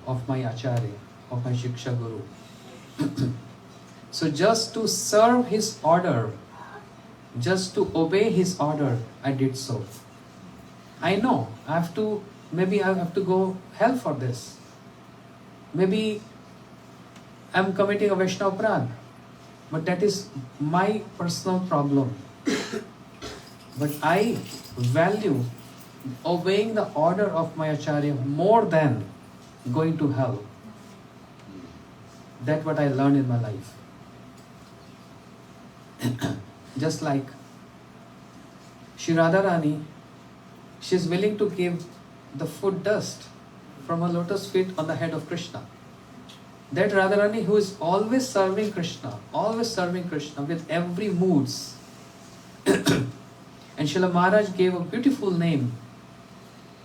of my Acharya, of my Shiksha Guru. So just to serve his order, just to obey his order, I did so. I know, maybe I have to go hell for this. Maybe I'm committing a Vaishnava Aparadha. But that is my personal problem. But I value obeying the order of my Acharya more than going to hell. That's what I learned in my life. Just like Shri Radharani, she is willing to give the food dust from her lotus feet on the head of Krishna. That Radharani who is always serving Krishna with every moods. And Srila Maharaj gave a beautiful name.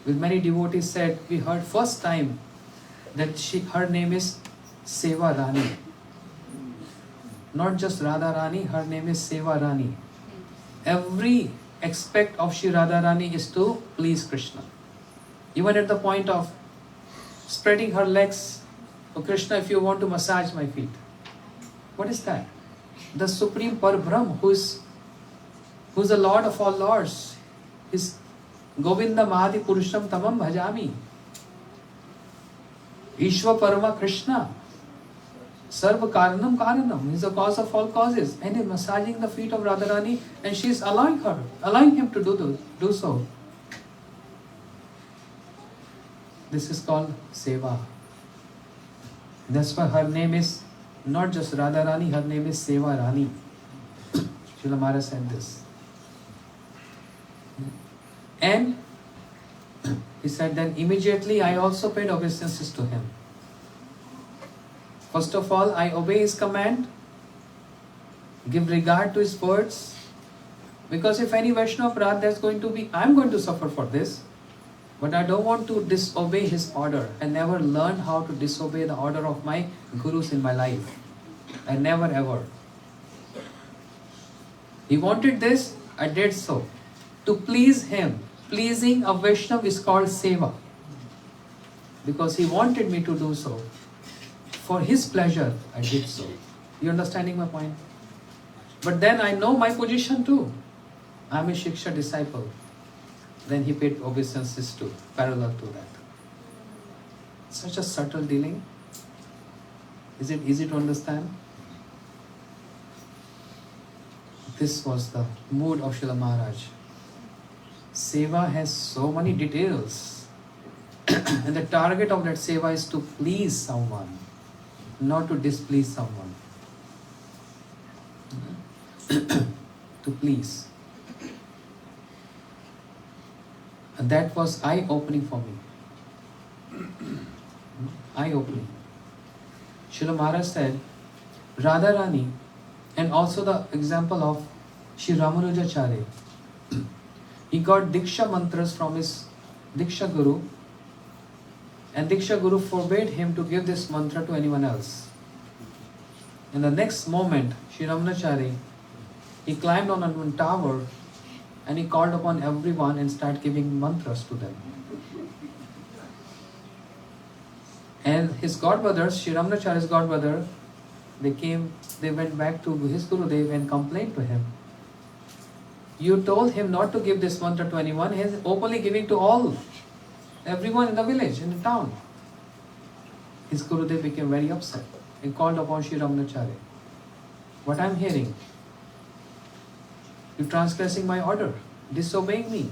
With many devotees said, we heard first time that her name is Seva Rani. Not just Radha Rani, her name is Seva Rani. Every aspect of Shri Radharani is to please Krishna. Even at the point of spreading her legs, oh Krishna, if you want to massage my feet. What is that? The Supreme Parbrahm, who is the Lord of all Lords, is Govinda Mahādi Purusham Tamam Bhajami. Ishva Parama Krishna. Sarva Karanam Karanam. He is the cause of all causes. And he is massaging the feet of Radharani, and she is allowing him to do so. This is called Seva. That's why her name is not just Radharani, her name is Seva Rani. Srila Mahārāja said this. And he said, then immediately I also paid obeisances to him. First of all, I obey his command, give regard to his words, because if any Vaishnava Aparadha, I'm going to suffer for this, but I don't want to disobey his order. I never learned how to disobey the order of my gurus in my life. I never ever. He wanted this, I did so. To please him. Pleasing a Vaishnava is called Seva. Because he wanted me to do so. For his pleasure, I did so. You understanding my point? But then I know my position too. I am a Shiksha disciple. Then he paid obeisances too, parallel to that. Such a subtle dealing. Is it easy to understand? This was the mood of Srila Mahārāja. Seva has so many details. And the target of that seva is to please someone, not to displease someone. To please. And that was eye-opening for me. Eye-opening. Srila Mahārāja said, Radharani, and also the example of Shri Ramanujacharya. He got Diksha mantras from his Diksha Guru, and Diksha Guru forbade him to give this mantra to anyone else. In the next moment, Shri Ramanujacharya, he climbed on one tower and he called upon everyone and started giving mantras to them. And his godbrothers, Shri Ramanujacharya's godbrother, they went back to his Gurudev and complained to him. You told him not to give this mantra to anyone. He is openly giving to everyone in the village, in the town. His Gurudev became very upset and called upon Shri Ramanujacharya. What I am hearing, you transgressing my order, disobeying me.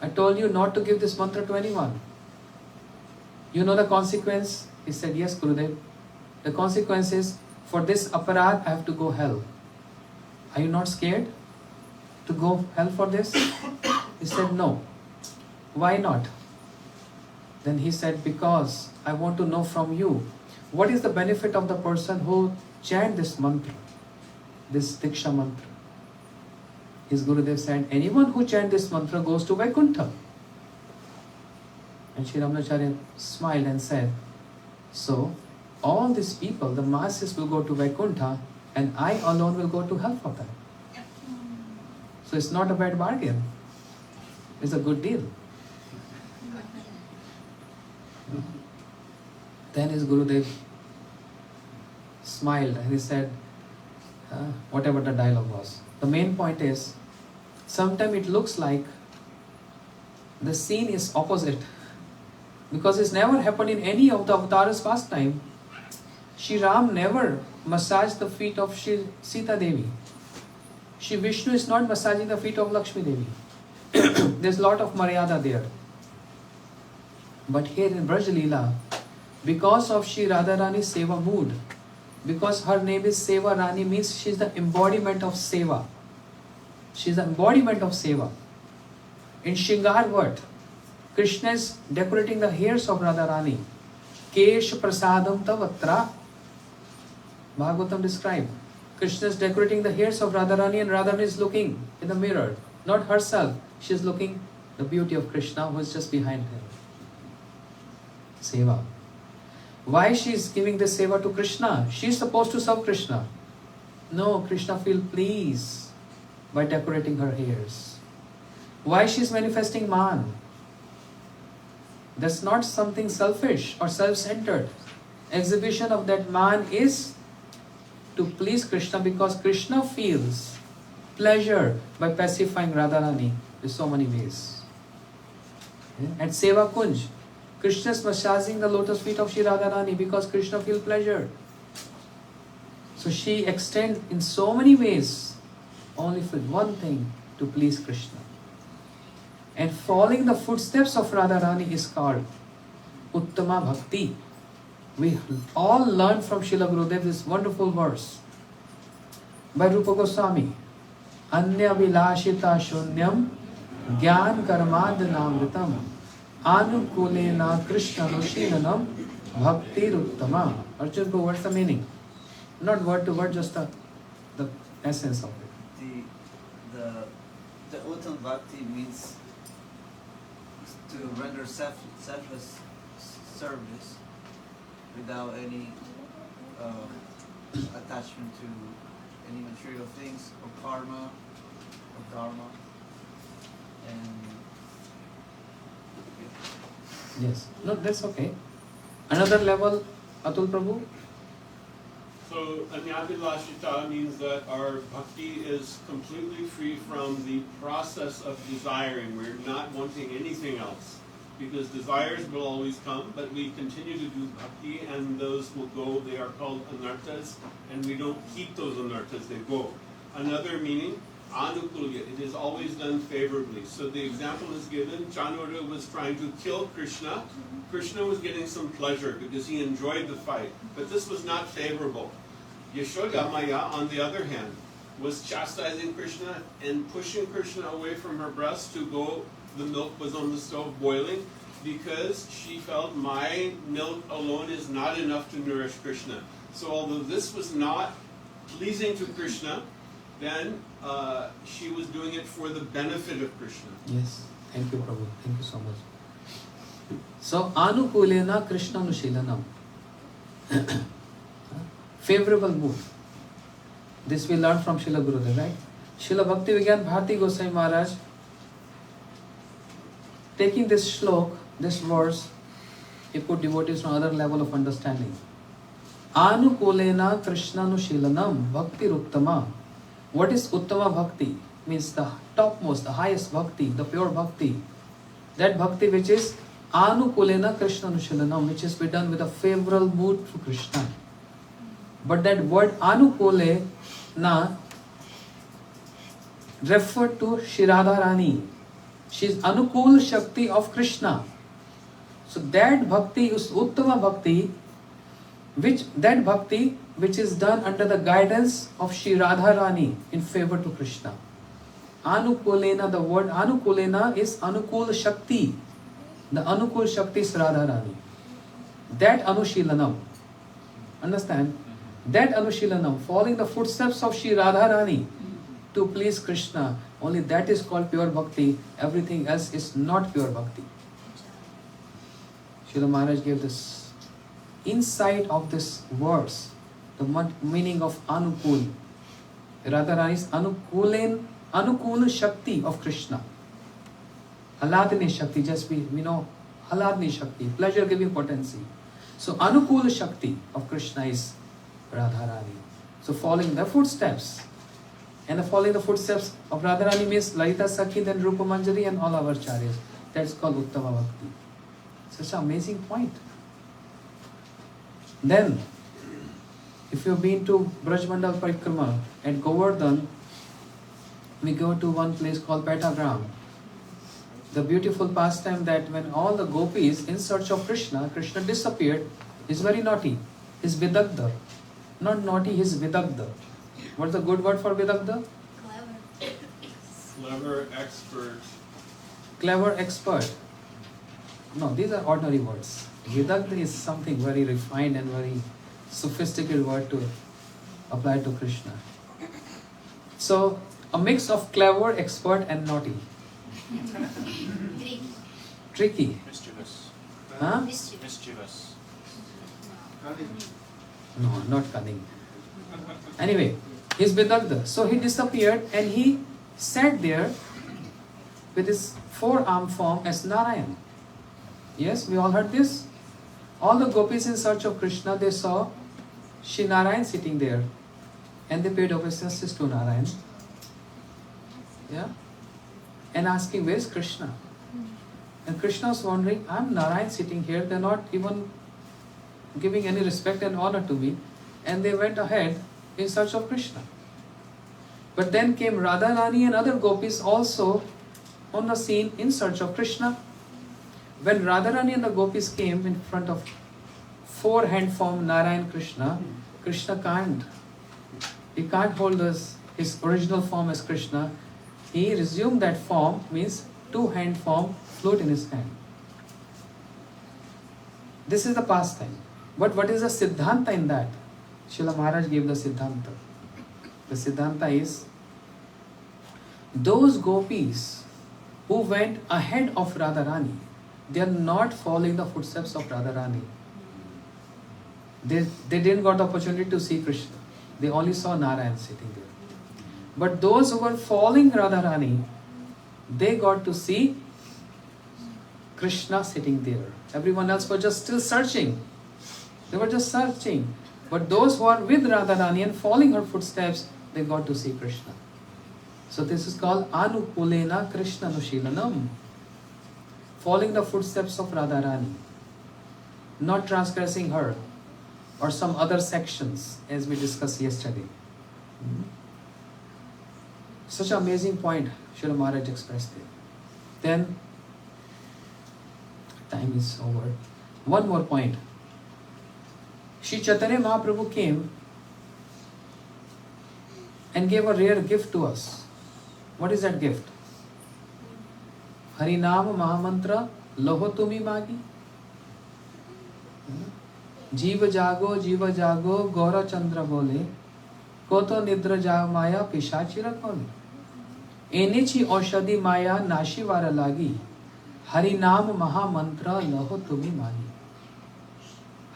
I told you not to give this mantra to anyone. You know the consequence? He said, yes, Gurudev. The consequence is, for this aparad, I have to go hell. Are you not scared to go hell for this? He said, no. Why not? Then he said, because I want to know from you, what is the benefit of the person who chant this mantra, this Diksha mantra? His Gurudev said, anyone who chants this mantra goes to Vaikuntha. And Shri Ramanujacharya smiled and said, so all these people, the masses will go to Vaikuntha and I alone will go to hell for them. So it's not a bad bargain. It's a good deal. Then his Gurudev smiled and he said, whatever the dialogue was. The main point is, sometimes it looks like the scene is opposite. Because it's never happened in any of the avatars past time. Shri Ram never massaged the feet of Shri Sita Devi. Shri Vishnu is not massaging the feet of Lakshmi Devi. There's a lot of Maryada there. But here in Braj Leela, because of Shri Radharani's Seva mood, because her name is Seva Rani, means she's the embodiment of Seva. She's the embodiment of Seva. In Shingar what? Krishna is decorating the hairs of Radharani. Kesh prasadam tavatra. Bhagavatam described. Krishna is decorating the hairs of Radharani and Radharani is looking in the mirror. Not herself. She is looking the beauty of Krishna who is just behind her. Seva. Why she is giving this seva to Krishna? She is supposed to serve Krishna. No, Krishna feel pleased by decorating her hairs. Why she is manifesting man? That's not something selfish or self-centered. Exhibition of that man is to please Krishna, because Krishna feels pleasure by pacifying Radharani in so many ways. At Seva Kunj, Krishna is massaging the lotus feet of Shri Radharani because Krishna feels pleasure. So she extends in so many ways, only for one thing, to please Krishna. And following the footsteps of Radharani is called Uttama Bhakti. We all learn from Srila Gurudev this wonderful verse by Rupa Gosvāmī. Anya vilashita shunyam gyan karmadhanamritam anukulena krishna nushilanam bhakti ruttama. Arjun, what's the meaning? Not word to word, just the essence of it. The Uttam Bhakti means to render selfless service without any attachment to any material things or karma or dharma. And yes, no, that's okay. Another level, Atul Prabhu. So Anyavilashita means that our bhakti is completely free from the process of desiring. We're not wanting anything else, because desires will always come, but we continue to do bhakti and those will go. They are called anarthas, and we don't keep those anarthas, they go. Another meaning, anukulya, it is always done favorably. So the example is given, Chanura was trying to kill Krishna. Krishna was getting some pleasure because he enjoyed the fight, but this was not favorable. Yashoda Maya, on the other hand, was chastising Krishna and pushing Krishna away from her breast to go. The milk was on the stove boiling, because she felt my milk alone is not enough to nourish Krishna. So although this was not pleasing to Krishna, then she was doing it for the benefit of Krishna. Yes, thank you Prabhu, thank you so much. So, anukulena Krishna nushilanam. Favorable mood. This we learn from Srila Gurudev, right? Srila Bhakti Vijñāna Bhārati Gosvāmī Mahārāja, taking this shlok, this verse, he put devotees on another level of understanding. Anukulena Krishna nushilanam bhakti ruttama. What is uttama bhakti? Means the topmost, the highest bhakti, the pure bhakti. That bhakti which is anukulena Krishna nushilanam, which is be done with a favorable mood to Krishna. But that word anukulena referred to Shri Radharani. She is Anukul Shakti of Krishna. So that bhakti is Uttama Bhakti, which is done under the guidance of Shri Radharani in favor to Krishna. Anukulena, the word Anukulena is Anukul Shakti. The Anukul Shakti is Radharani. That Anushilanam. Understand? That Anushilanam, following the footsteps of Shri Radharani to please Krishna, only that is called pure bhakti. Everything else is not pure bhakti. Srila Maharaj gave this insight of this verse, the meaning of Anukul. Radharani is Anukul Shakti of Krishna. Haladni Shakti, just we know Haladni Shakti, pleasure giving potency. So Anukul Shakti of Krishna is Radharani. So following the footsteps. And following the footsteps of Radharani means Lalita Sakhi, then Rupa Manjari and all our acharyas. That's called Uttama Bhakti. Such an amazing point. Then, if you've been to Braj Mandal Parikrama at Govardhan, we go to one place called Petagram. The beautiful pastime that when all the gopis in search of Krishna, Krishna disappeared, is very naughty. He's Vidagdha. Not naughty, he's Vidagdha. What's the good word for Vidagdha? Clever, expert. Clever, expert. No, these are ordinary words. Vidagdha is something very refined and very sophisticated word to apply to Krishna. So, a mix of clever, expert and naughty. Tricky. Mischievous. Huh? Mischievous. No, not cunning. Anyway, he's Vidagdha. So he disappeared and he sat there with his four-arm form as Narayan. Yes, we all heard this. All the gopis in search of Krishna, they saw Shri Narayan sitting there, and they paid obeisances to Narayan. Yeah, and asking, where is Krishna? And Krishna was wondering, I'm Narayan sitting here, they're not even giving any respect and honor to me. And they went ahead in search of Krishna. But then came Radharani and other gopis also on the scene in search of Krishna. When Radharani and the gopis came in front of four-hand form Narayan Krishna, Krishna can't. He can't hold his original form as Krishna. He resumed that form, means two-hand form, flute in his hand. This is the pastime. But what is the Siddhanta in that? Srila Mahārāja gave the Siddhanta. The Siddhanta is, those gopis who went ahead of Radharani, they are not following the footsteps of Radharani. They didn't got the opportunity to see Krishna. They only saw Narayan sitting there. But those who were following Radharani, they got to see Krishna sitting there. Everyone else was just still searching. They were just searching. But those who are with Radharani and following her footsteps, they got to see Krishna. So this is called Anukulena Krishna Nushilanam. Following the footsteps of Radharani. Not transgressing her or some other sections as we discussed yesterday. Such an amazing point Srila Mahārāja expressed there. Then, time is over. One more point. Shri Chaitanya Mahaprabhu came and gave a rare gift to us. What is that gift? Harinam Mahamantra Loho Tumi Magi. Jiva Jago Gaura Chandra Bole Koto Nidra Jaga Maya Pishachira Kole Enichi Oshadi Maya Nashivara Lagi Harinam Mahamantra Loho Tumi Magi.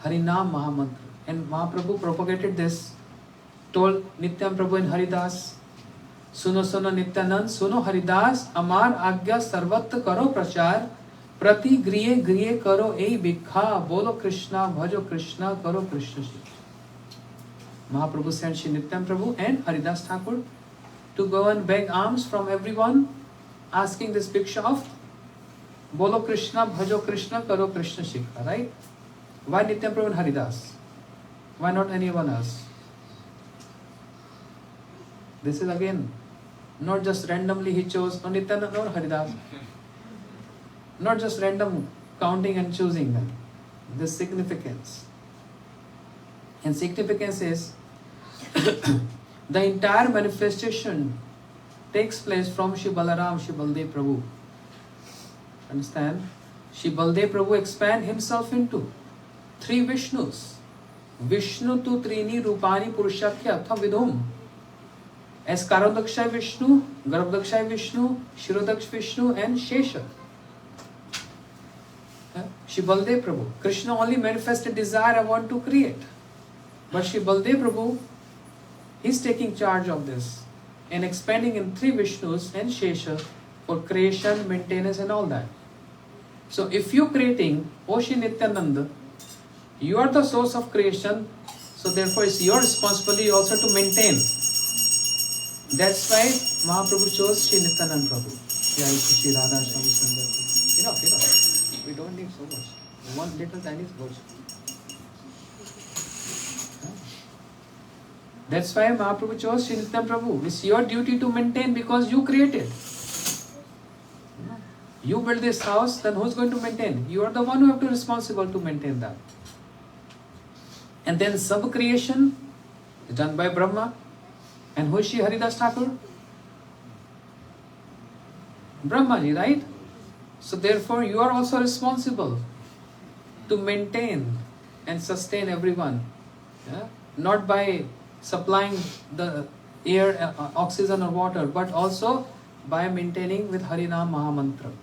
Harinam Mahamantra. And Mahaprabhu propagated this, told Nityam Prabhu and Haridas, Suno Suno Nityanand, Suno Haridas, Amar Agya Sarvat Karo Prachar, Prati Griye Griye Karo Ei Bhikha, Bolo Krishna, Bhajo Krishna, Karo Krishna Shikha. Mahaprabhu sent Shri Nityam Prabhu and Haridas Thakur to go and beg alms from everyone, asking this bhiksha of Bolo Krishna, Bhajo Krishna, Karo Krishna Shikha, right? Why Nityam Prabhu and Haridas? Why not anyone else? This is again not just randomly he chose no Nityananda nor Haridas. Not just random counting and choosing them. This significance. And significance is the entire manifestation takes place from Shri Balaram, Shri Baldev Prabhu. Understand? Shri Baldev Prabhu expand himself into three Vishnus. Vishnu tu Trini Rupani Purushakya Atha Vidhum. As Karodakshay Vishnu, Garbhodakshay Vishnu, Shirodaksh Vishnu and Shesha. Shri Baldev Prabhu. Krishna only manifested desire, I want to create. But Shri Baldev Prabhu, he's taking charge of this and expanding in three Vishnus and Shesha for creation, maintenance and all that. So if you're creating, O Shri Nityananda, you are the source of creation, so therefore it's your responsibility also to maintain. That's why Mahaprabhu chose Shri Nityananda Prabhu. Shri Radha Shami Sundar. Enough. We don't need so much. One little tiny verse. That's why Mahaprabhu chose Shri Nityananda Prabhu. It's your duty to maintain because you created. You build this house, then who's going to maintain? You are the one who have to be responsible to maintain that. And then sub-creation is done by Brahma. And who is Shri Haridas Thakur? Brahmaji, right? So therefore you are also responsible to maintain and sustain everyone. Yeah? Not by supplying the air, oxygen or water, but also by maintaining with Harinam Mahamantra.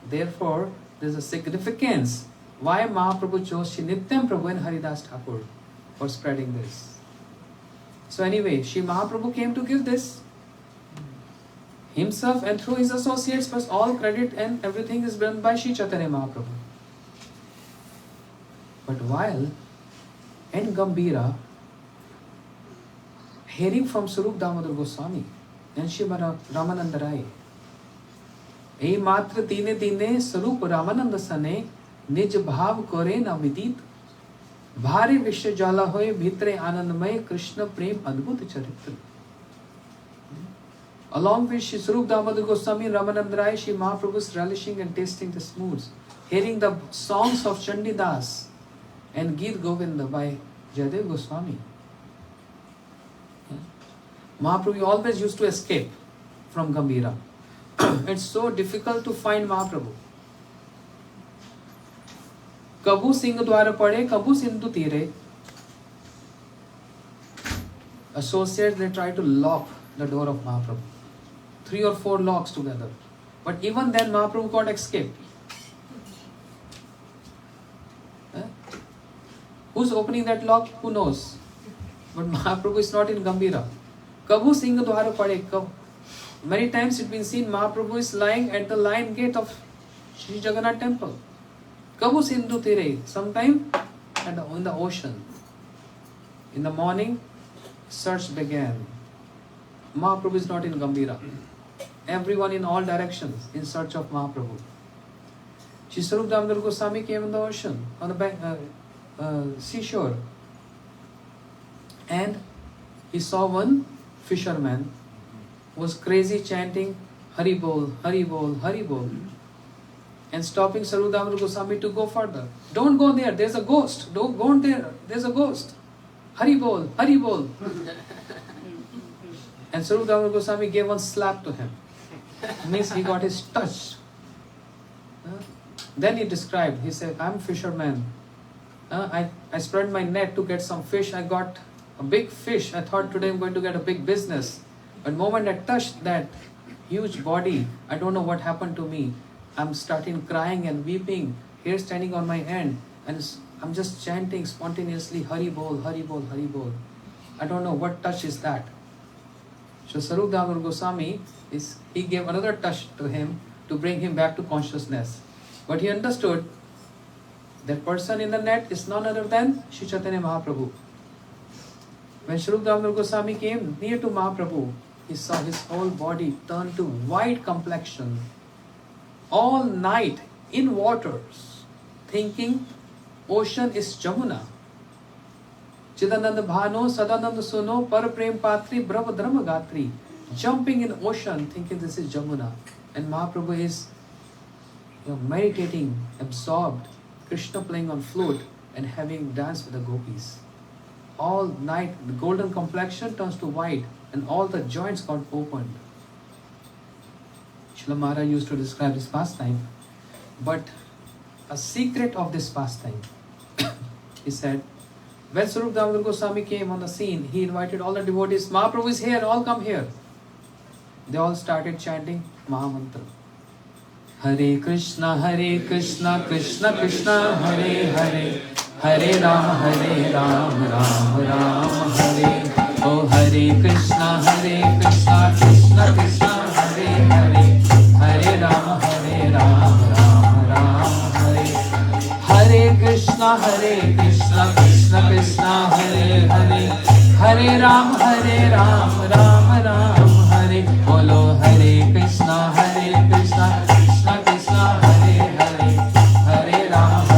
Therefore, there is a significance why Mahaprabhu chose Shri Nityam Prabhu and Haridas Thakur for spreading this. So anyway, Shri Mahaprabhu came to give this. himself and through his associates, but all credit and everything is done by Sri Chaitanya Mahaprabhu. But while in Gambhira, hearing from Swarup Damodar Goswami and Shri Ramananda Rai, ei matra dine dine Swarup Ramananda sane निज भाव करे न विदित भारी विश्व ज्वाला होए भीतरे आनंदमय कृष्ण प्रेम अद्भुत चरित्र. Along with Shri Swarup Damodar Goswami, Ramananda Rai, Shri Mahaprabhu is relishing and tasting the moods, hearing the songs of Chandidas and Geet Govinda by Jayadev Goswami. Mahaprabhu always used to escape from Gambhira. It's so difficult to find Mahaprabhu. कबू सिंह द्वार पड़े कबू सिंधु तीरे. Associates, they try to lock the door of Mahaprabhu. 3 or 4 locks together. But even then Mahaprabhu got escaped. Who's opening that lock? Who knows? But Mahaprabhu is not in Gambhira. Kabhu Singh Dwara Pade. Many times it's been seen Mahaprabhu is lying at the lion gate of Sri Jagannath temple. Kabhu Sindhu Tire, sometime in the ocean. In the morning, search began. Mahaprabhu is not in Gambhira. Everyone in all directions in search of Mahaprabhu. Shri Swarup Damodar Goswami came in the ocean, on the bank, seashore. And he saw one fisherman who was crazy chanting Hari Bol, Hari Bol, Hari Bol. And stopping Swarup Damodar Goswami to go further. Don't go there, there's a ghost. Don't go there, there's a ghost. Hari Bol, Hari Bol. And Swarup Damodar Goswami gave one slap to him. Means he got his touch. Then he described, he said, I'm a fisherman. I spread my net to get some fish. I got a big fish. I thought today I'm going to get a big business. But the moment I touched that huge body, I don't know what happened to me. I'm starting crying and weeping, hair standing on my hand, and I'm just chanting spontaneously, Hari Bol, Hari Bol, Hari Bol. I don't know what touch is that. So Swarup Damodar Goswami, he gave another touch to him to bring him back to consciousness. But he understood that person in the net is none other than Sri Chaitanya Mahaprabhu. When Swarup Damodar Goswami came near to Mahaprabhu, he saw his whole body turn to white complexion. All night in waters, thinking ocean is Jamuna. Chidanand Bhano, Sadanand Suno, Par Prem Patri, Brahma Dharma Gatri. Jumping in ocean, thinking this is Jamuna. And Mahaprabhu is meditating, absorbed, Krishna playing on flute and having dance with the gopis. All night, the golden complexion turns to white and all the joints got opened. Srila Mahārāja used to describe this pastime, but a secret of this pastime, he said, when Swarup Damodar Goswami came on the scene, he invited all the devotees, Mahaprabhu is here, all come here. They all started chanting Mahamantra. Hare Krishna, Krishna Krishna, Hare Hare, Hare Rama, Ram Ram, Hare. Oh Hare Krishna, Krishna Krishna, Hare Hare, Hare Rama, Ram Ram, Hare. Hare Krishna, Krishna Krishna, Hare Hare, Hare Rama, Ram Ram, Hare. Bolo Hare Krishna, Krishna Krishna, Hare Hare, Hare Rama,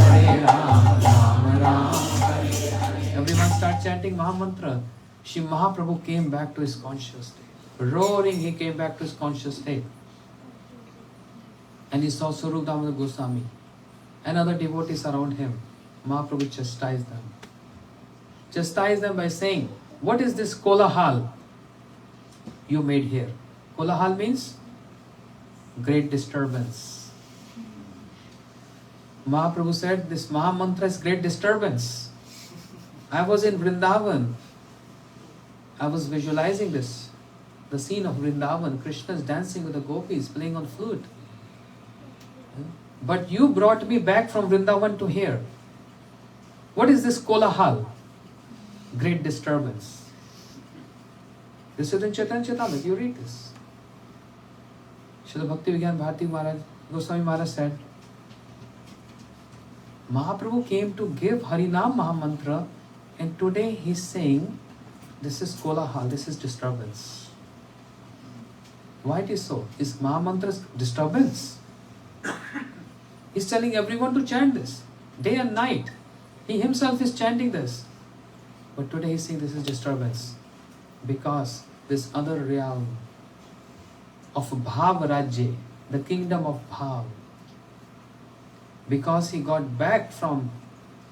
Ram Hare. Everyone start chanting Mahamantra. Shri Mahaprabhu came back to his conscious state. Roaring, he came back to his conscious state. And he saw Swarup Damodar Goswami and other devotees around him. Mahaprabhu chastised them. Chastised them by saying, what is this kolahal you made here? Kolahal means great disturbance. Mahaprabhu said, this Mahamantra is great disturbance. I was in Vrindavan. I was visualizing this. The scene of Vrindavan. Krishna is dancing with the gopis, playing on flute. But you brought me back from Vrindavan to here. What is this kolahal? Great disturbance. This is in Chaitanya Charitamrita. You read this. Srila Bhakti Vijñāna Bhārati Maharaj, Gosvāmī Maharaj said, Mahaprabhu came to give Harinam Mahamantra, and today he is saying, this is kolahal, this is disturbance. Why it is so? Is Mahamantra's disturbance? He is telling everyone to chant this, day and night. He himself is chanting this. But today he is saying this is disturbance. Because this other realm of Bhāratī, the kingdom of Bhav, because he got back from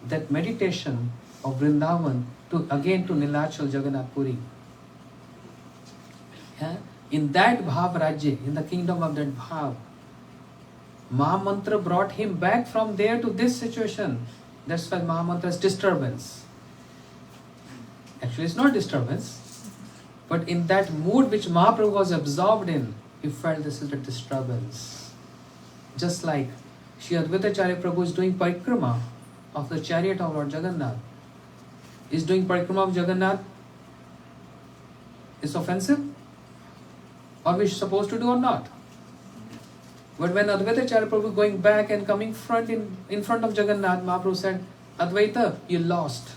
that meditation of Vrindavan again to Nilachal Jagannath Puri. In that Bhāratī, in the kingdom of that Bhav, Mahamantra brought him back from there to this situation. That's why Mahamantra is disturbance. Actually, it's not disturbance, but in that mood which Mahaprabhu was absorbed in, he felt this is a disturbance. Just like Sri Advaitacharya Prabhu is doing parikrama of the chariot of Lord Jagannath. Is doing parikrama of Jagannath is offensive? Or we supposed to do or not? But when Advaitacharya Prabhu going back and coming in front of Jagannath, Mahaprabhu said, Advaita, you lost.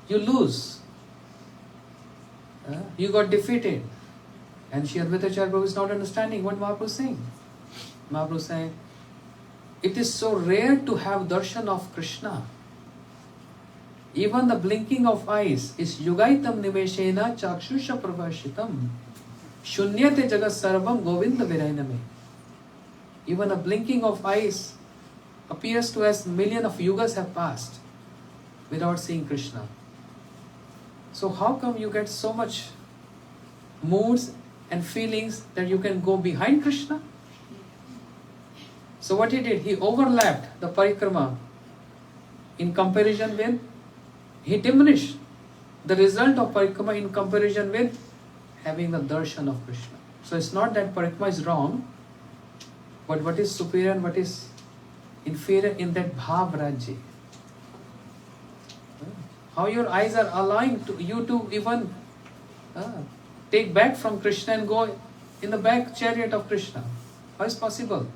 You lose. You got defeated. And Sri Advaitacharya Prabhu is not understanding what Mahaprabhu is saying. Mahaprabhu is saying, it is so rare to have darshan of Krishna. Even the blinking of eyes is yugaitam niveshena chakshusha pravashitam shunyate jagat sarvam govinda virainame. Even a blinking of eyes appears to as million of yugas have passed without seeing Krishna. So how come you get so much moods and feelings that you can go behind Krishna? So what he did, he overlapped the parikrama in comparison with, he diminished the result of parikrama in comparison with having the darshan of Krishna. So it's not that parikrama is wrong, but what is superior and what is inferior in that Bhāratī. How your eyes are allowing you to even take back from Krishna and go in the back chariot of Krishna. How is possible?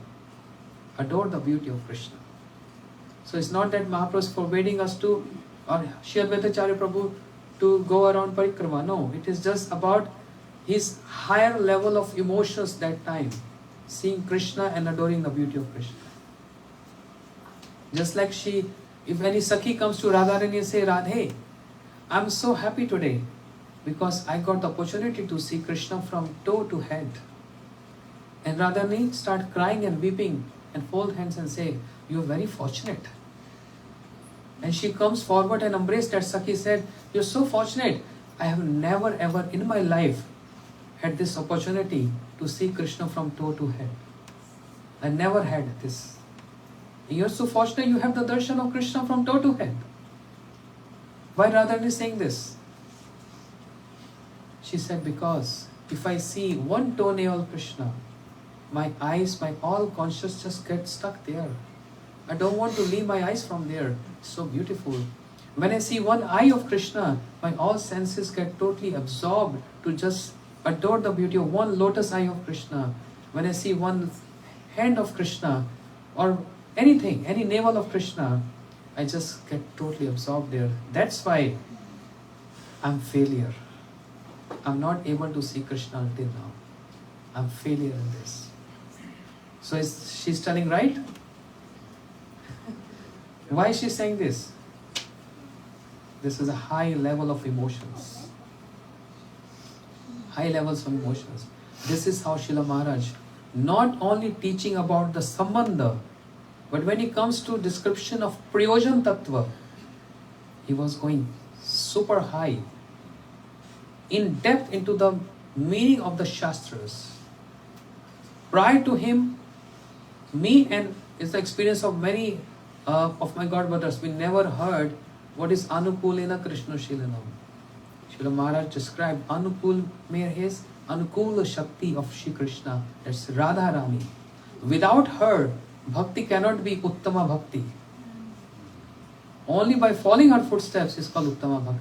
Adore the beauty of Krishna. So it's not that Mahaprabhu is forbidding us to, or Sri Advaitacharya Prabhu to go around parikrama. No, it is just about his higher level of emotions that time, seeing Krishna and adoring the beauty of Krishna. Just like if any Sakhi comes to Radharani and say, Radhe, I'm so happy today because I got the opportunity to see Krishna from toe to head. And Radharani start crying and weeping and fold hands and say, you're very fortunate. And she comes forward and embraces that Sakhi, said, you're so fortunate. I have never ever in my life had this opportunity to see Krishna from toe to head. I never had this. You're so fortunate you have the darshan of Krishna from toe to head. Why Radharani is saying this? She said, because if I see one toenail of Krishna, my eyes, my all conscious just get stuck there. I don't want to leave my eyes from there. It's so beautiful. When I see one eye of Krishna, my all senses get totally absorbed to just adore the beauty of one lotus eye of Krishna. When I see one hand of Krishna or anything, any navel of Krishna, I just get totally absorbed there. That's why I'm failure. I'm not able to see Krishna until now. I'm failure in this. So she's telling right? Why is she saying this? This is a high level of emotions. High levels of emotions. This is how Srila Maharaj, not only teaching about the sambandha, but when it comes to description of Prayojan Tattva, he was going super high, in depth into the meaning of the Shastras. Prior to him, me and it's the experience of many of my God brothers, we never heard what is Anukulena Krishna Shilanam. Srila Maharaj described Anukul mere his Anukula Shakti of Shri Krishna, that's Radharani. Without her, Bhakti cannot be Uttama Bhakti. Only by following her footsteps is called Uttama Bhakti.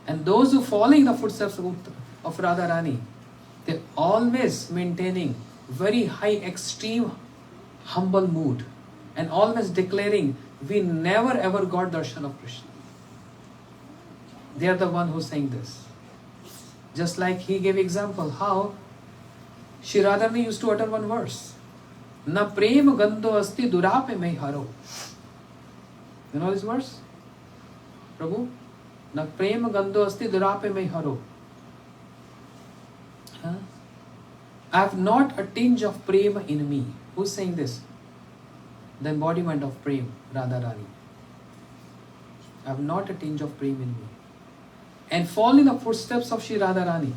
And those who following the footsteps of Radharani, They're always maintaining very high, extreme, humble mood and always declaring, we never ever got darshan of Krishna. They are the one who's saying this. Just like he gave example how Shri Radharani used to utter one verse. Na prem gandho asti durape mein haro. You know this verse? Prabhu? Na prem gandho asti durape mein haro. I have not a tinge of prema in me. Who's saying this? The embodiment of prem, Radharani. I have not a tinge of prem in me. And fall in the footsteps of Shri Radharani.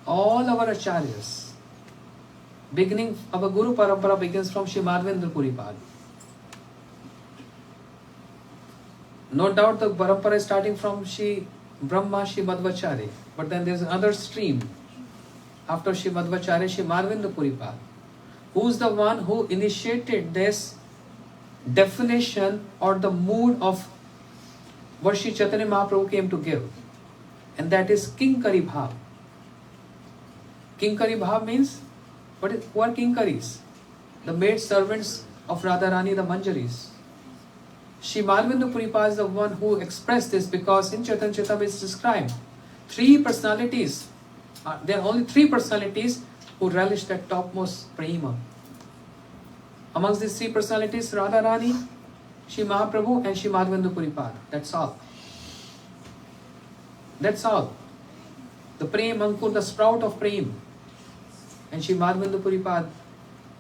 All our acharyas, beginning our Guru Parampara begins from Shri Madhavendra Puripad. No doubt the Parampara is starting from Shri Brahma, Shri Madhvacharya. But then there's another stream. After Shri Madhvacharya, Shri Madhavendra Puripad. Who's the one who initiated this definition or the mood of what Shri Chaitanya Mahaprabhu came to give? And that is Kinkari Bhav. Kinkari Bhav means, who are Kinkaris? The maid servants of Radharani, the Manjaris. Shri Madhavendra Puripad is the one who expressed this because in Chaitanya Charitamrita is described three personalities. There are only three personalities who relish that topmost prema. Amongst these three personalities, Radharani, Shri Mahaprabhu and Shri Madhavendra Puripad. That's all. That's all. The Prem Ankur, the sprout of Prem. And Shri Madhavendra Puripad,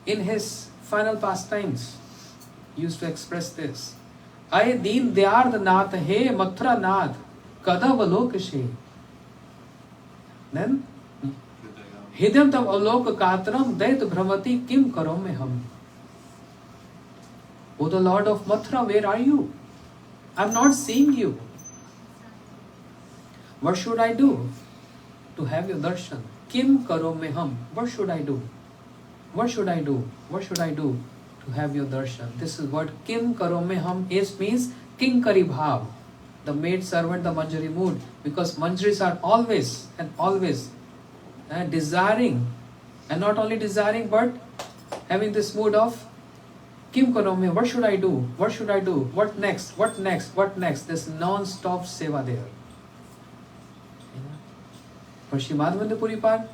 in his final pastimes, used to express this. Ay deen dyard nath he mathura nath kadav she. Then, hidam tav alok katram dait bhramati kim karom me ham. O the Lord of Mathura, where are you? I'm not seeing you. What should I do to have your darshan? Kim karom me ham. What should I do? What should I do? What should I do to have your darshan? This is what Kim karom me ham is, means Kinkari Bhav. The maid servant, the Manjari mood. Because Manjaris are always and always desiring, and not only desiring but having this mood of Kim karom me, what should I do? What should I do? What next? What next? What next? This non-stop seva there. For Shri Madhavendra Puripad,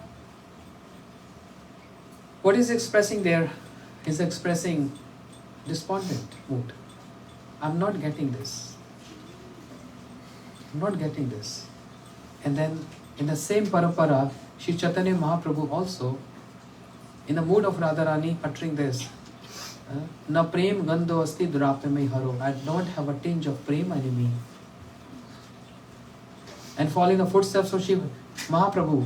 what is expressing there? Is expressing despondent mood. I'm not getting this. I'm not getting this. And then in the same parampara, Shri Chaitanya Mahaprabhu also, in the mood of Radharani, uttering this. Na prem gandho asti durape mein haro. I don't have a tinge of prema in me. And following the footsteps of Shri Mahaprabhu,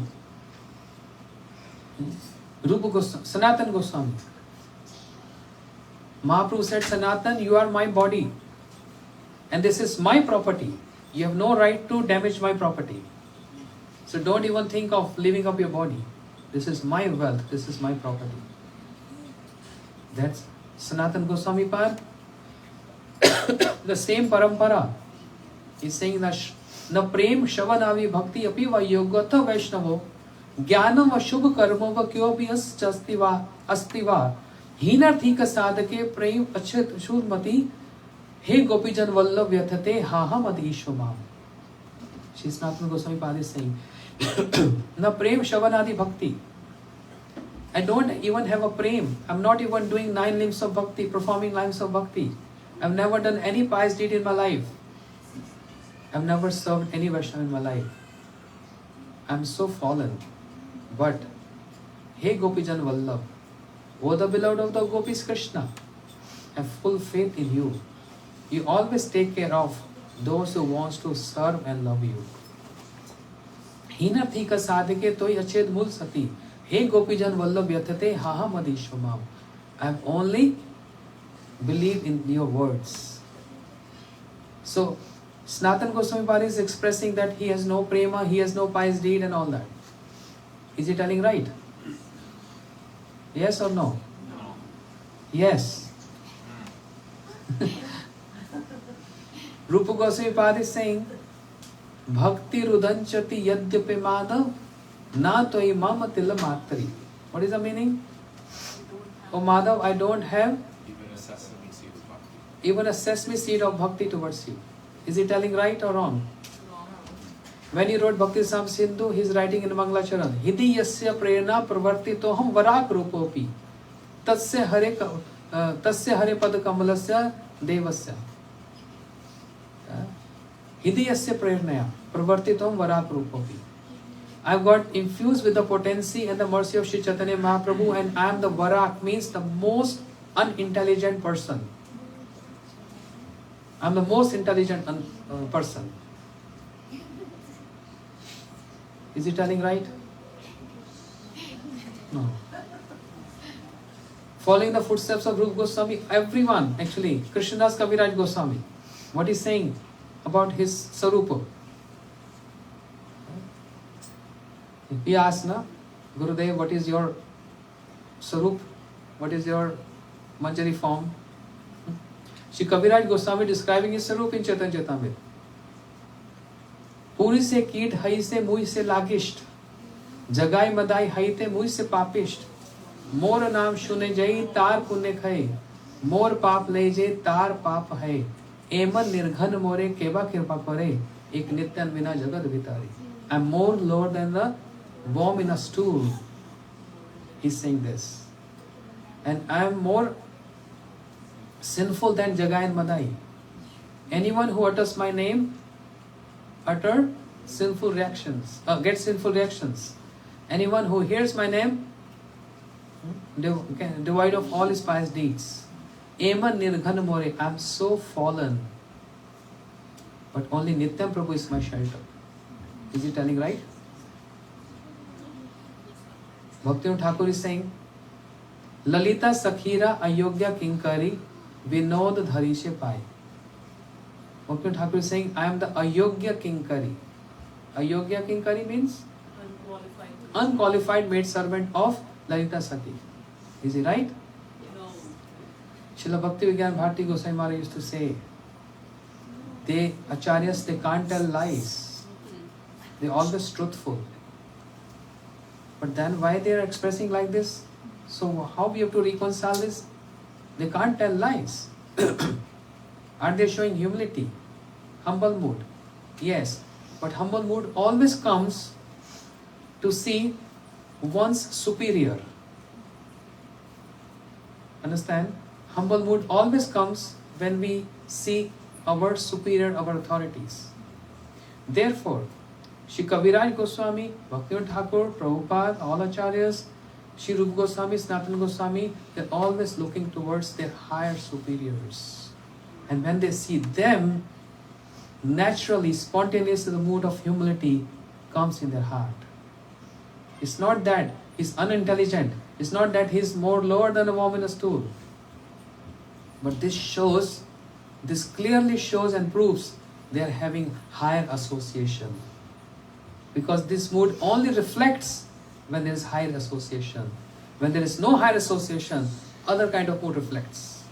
Rupa Goswāmī, Sanatana Gosvāmī. Mahaprabhu said, Sanatana, you are my body. And this is my property. You have no right to damage my property. So don't even think of leaving up your body. This is my wealth. This is my property. That's Sanatana Gosvāmī Pad. The same parampara is saying that Na prem shavanavi bhakti api va yogata vaishnavo jnanam va shubh karmo va kyo bhi astiva hinarthi ka sadhake prem achyat shurmati he gopijan vallabh yathate haham adishvamam. Shri Sanatana Gosvāmī Pad is saying Na prem shavanadi bhakti. I don't even have a prem. I'm not even doing 9 limbs of bhakti, performing limbs of bhakti. I've never done any pious deed in my life. I've never served any Vaishnava in my life. I'm so fallen. But, hey Gopijan Vallabh, O the beloved of the Gopis Krishna, I have full faith in you. You always take care of those who wants to serve and love you. Hinarthi ka sadhake toy ached mul sati. Hey Gopijan Vallabh yathate haham adishvamam. I have only believed in your words. So, Sanatana Gosvāmī Pad is expressing that he has no prema, he has no pious deed and all that. Is he telling right? Yes or no? No. Yes. Rupa Gosvāmī Pad is saying, Bhakti rudanchati yadyapi madhav Na toi mama tilla matri. What is the meaning? Oh Madhav, I don't have even a sesame seed of bhakti towards you. Is he telling right or wrong? When he wrote Bhakti Sam Sindhu, he is writing in Mangalacharan, Hidi yasya prerna pravartitoham varak rupopi tasya hare pad kamalasya devasya. Hidi yasya prernaya pravartitoham varak rupopi. I have got infused with the potency and the mercy of Sri Chaitanya Mahaprabhu, and I am the varak, means the most unintelligent person. I am the most intelligent person. Is he telling right? No. Following the footsteps of Rupa Goswami, everyone, actually, Krishnadas Kaviraj Goswami, what is saying about his Sarupa? He asked, na, Gurudev, what is your Sarup? What is your Manjari form? Shri Kaviraj Goswami describing his Sarup in Chaitanya Charitamrita. पूरी से कीट हई से मुई से लागिष्ट, जगाई मदाई हई ते मुई से पापिष्ट, मोर नाम सुने जई तार पुण्य खय, मोर पाप ले जे तार पाप है, एमन निर्घन मोरे केबा कृपा करे, एक नित्यन बिना जगत भितारी. I am more lower than the worm in a stool. He's saying this. And I am more sinful than Jagai and Madai. Anyone who utters my name utter sinful reactions, gets sinful reactions. Anyone who hears my name devoid of all his pious deeds. Eman nirghan more, I am so fallen. But only Nityam Prabhu is my shelter. Is he telling right? Bhakti Thakur is saying, Lalita Sakhira Ayogya Kinkari Vinod Dharishe Pai. Bhakti Thakur is saying, I am the Ayogya Kinkari. Ayogya Kinkari means unqualified maid servant of Lalita Sakhi. Is he right? No. Srila Bhakti Vijñāna Bhārati Goswami Mahārāja used to say, they, Acharyas, they can't tell lies. They're always truthful. But then why they are expressing like this? So how we have to reconcile this? They can't tell lies. Are they showing humility? Humble mood? Yes. But humble mood always comes to see one's superior. Understand? Humble mood always comes when we see our superior, our authorities. Therefore, Shri Kaviraj Goswami, Bhaktivinoda Thakur, Prabhupada, all Acharyas, Shri Rupa Goswami, Sanatana Goswami, they're always looking towards their higher superiors. And when they see them, naturally, spontaneously, the mood of humility comes in their heart. It's not that he's unintelligent. It's not that he's more lower than a worm in a stool. But this clearly shows and proves they are having higher association. Because this mood only reflects when there is higher association. When there is no higher association, other kind of mood reflects.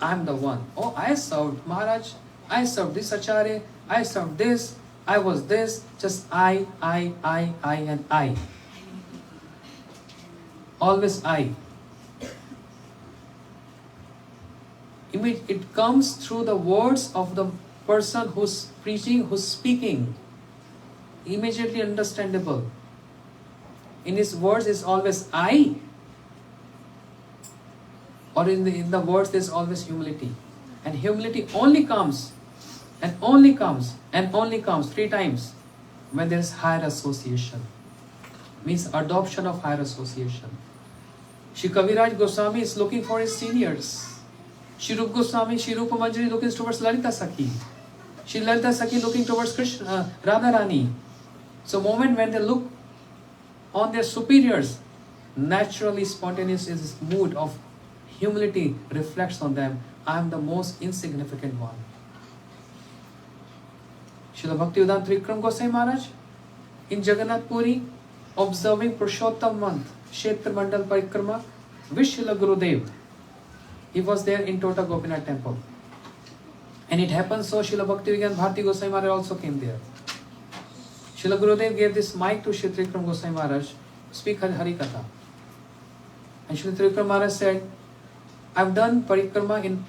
I am the one. Oh, I served Mahārāja. I served this Acharya. I served this. I was this. Just I, and I. Always I. It comes through the words of the person who's preaching, who's speaking. Immediately understandable. In his words is always I, or in the words there is always humility. And humility only comes, and only comes, and only comes 3 times when there is higher association. Means adoption of higher association. Shri Kaviraj Goswami is looking for his seniors. Shri Rupa Goswami, Shri Rupa Manjari looking towards Lalita Sakhi. Shri Lalita Sakhi looking towards Krishna, Radharani. So moment when they look on their superiors, naturally spontaneous is this mood of humility reflects on them. I am the most insignificant one. Srila Bhaktivedanta Trikram Goswami Maharaj in Jagannath Puri, observing Purushottam month, Kshetra Mandal Parikrama, with Srila Gurudev. He was there in Tota Gopinath temple. And it happened so Srila Bhakti Vijñāna Bhārati Goswami Maharaj also came there. Srila Gurudev gave this mic to Shri Trikram Goswami Maharaj to speak Hari Katha. And Shri Trikram Maharaj said, I've done parikrama in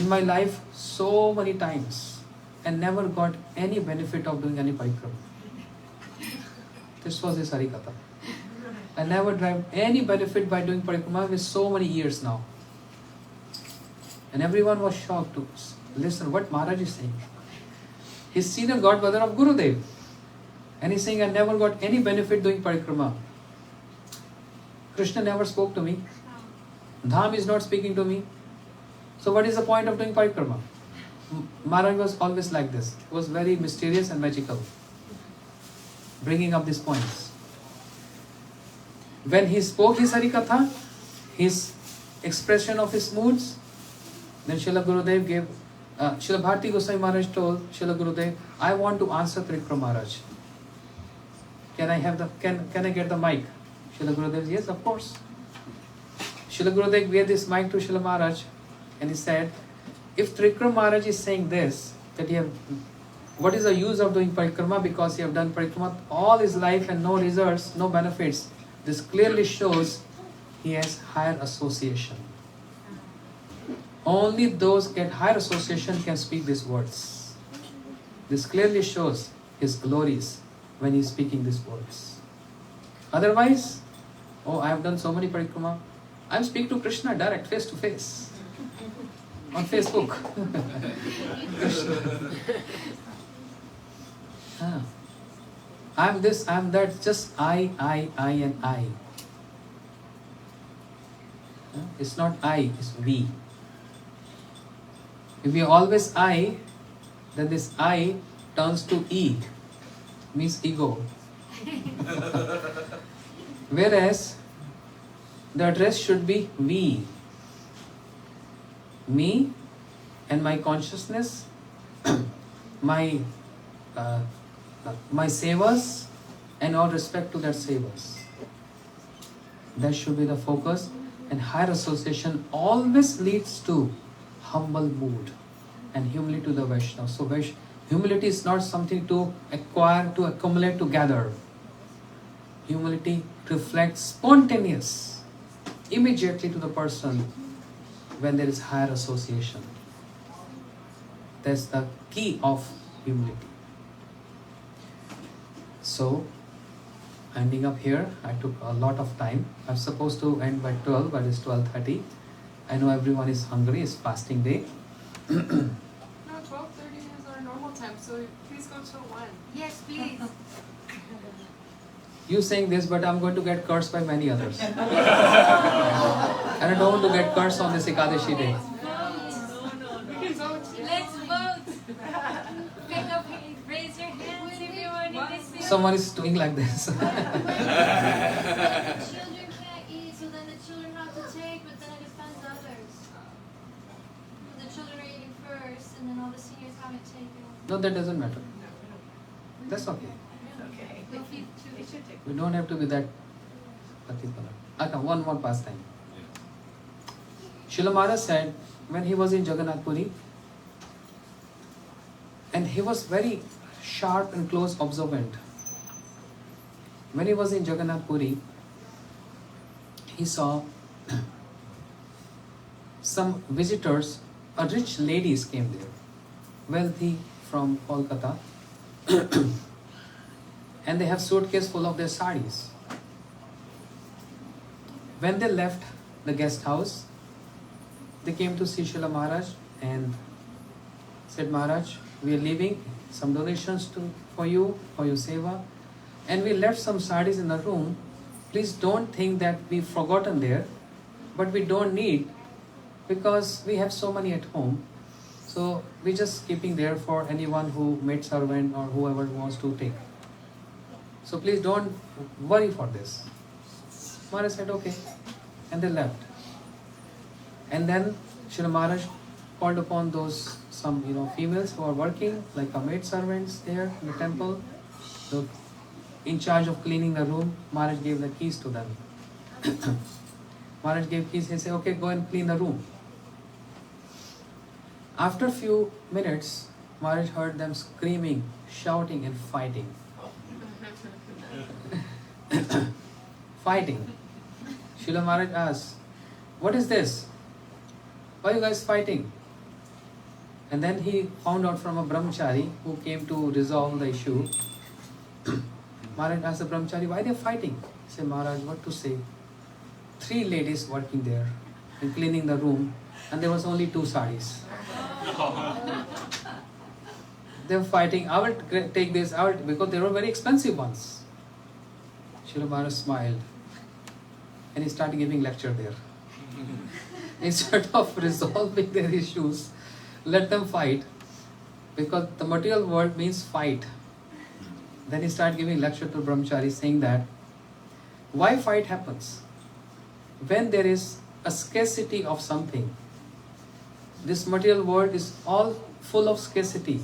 my life so many times and never got any benefit of doing any parikrama. This was his Hari Katha. I never derived any benefit by doing parikrama with so many years now. And everyone was shocked to listen what Maharaj is saying. He's senior godbrother of Gurudev. And he's saying, I never got any benefit doing parikrama. Krishna never spoke to me. Dham is not speaking to me. So what is the point of doing parikrama? Maharaj was always like this. He was very mysterious and magical, bringing up these points. When he spoke his Hari Katha, his expression of his moods, then Srila Gurudev gave, Srila Bhāratī Goswami Maharaj told Srila Gurudev, I want to answer Trikram Maharaj. Can I get the mic? Srila Gurudev, yes, of course. Srila Gurudev gave this mic to Srila Maharaj and he said, if Trikram Maharaj is saying this, that what is the use of doing parikrama because he have done parikrama all his life and no results, no benefits. This clearly shows he has higher association. Only those get higher association can speak these words. This clearly shows his glories when he is speaking these words. Otherwise, oh, I have done so many parikrama. I speak to Krishna direct, face to face. On Facebook. I'm this, I'm that, just I and I. It's not I, it's we. If we always I, then this I turns to E, means ego. Whereas the address should be we. Me and my consciousness, my sevas, and all respect to that sevas. That should be the focus, and higher association always leads to humble mood and humility to the Vaishnava. So humility is not something to acquire, to accumulate, to gather. Humility reflects spontaneous, immediately to the person when there is higher association. That's the key of humility. So, ending up here, I took a lot of time. I'm supposed to end by 12, but it's 12:30. I know everyone is hungry, it's fasting day. No, 12:30 is our normal time, so please go till 1. Yes, please. You saying this, but I'm going to get cursed by many others. And I don't want to get cursed on this Ekadashi day. Let's vote. Pick up, raise your hands if you want to listen. Someone is doing like this. Children can't eat, so then the children have to take, but then it offends others. The children are eating first, and then all the seniors haven't taken. No, that doesn't matter. That's okay. We don't have to be that particular. Okay, one more pastime. Srila Maharaj said, when he was in Jagannath Puri, and he was very sharp and close observant. When he was in Jagannath Puri, he saw some visitors, rich ladies came there, wealthy from Kolkata, and they have suitcase full of their saris. When they left the guest house, they came to see Srila Maharaj and said, Maharaj, we are leaving some donations for you, for your seva, and we left some saris in the room. Please don't think that we've forgotten there, but we don't need, because we have so many at home. So we're just keeping there for anyone who maid servant or whoever wants to take. So please don't worry for this. Maharaj said, okay. And they left. And then Srila Maharaj called upon those, some females who are working, like maid servants there in the temple. So in charge of cleaning the room, Maharaj gave the keys to them. Maharaj gave keys, he said, okay, go and clean the room. After a few minutes, Maharaj heard them screaming, shouting and fighting. Fighting. Srila Maharaj asked, what is this? Why are you guys fighting? And then he found out from a brahmachari who came to resolve the issue. Maharaj asked the brahmachari, why they are fighting? He said, Maharaj, what to say? 3 ladies working there and cleaning the room, and there was only 2 saris. They were fighting, I will take this out because they were very expensive ones. Srila Maharaj smiled and he started giving lecture there. Instead of resolving their issues, let them fight, because the material world means fight. Then he started giving lecture to brahmachari saying that why fight happens? When there is a scarcity of something. This material world is all full of scarcity.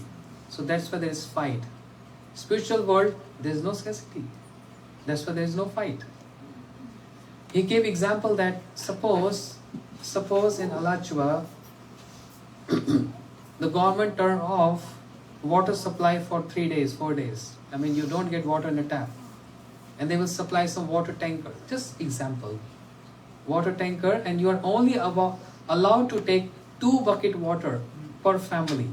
So that's why there is fight. Spiritual world, there is no scarcity. That's why there is no fight. He gave example that suppose in Alachua, the government turn off water supply for 3 days, 4 days. I mean, you don't get water in a tap. And they will supply some water tanker. Just example. Water tanker, and you are only allowed to take 2 bucket water per family.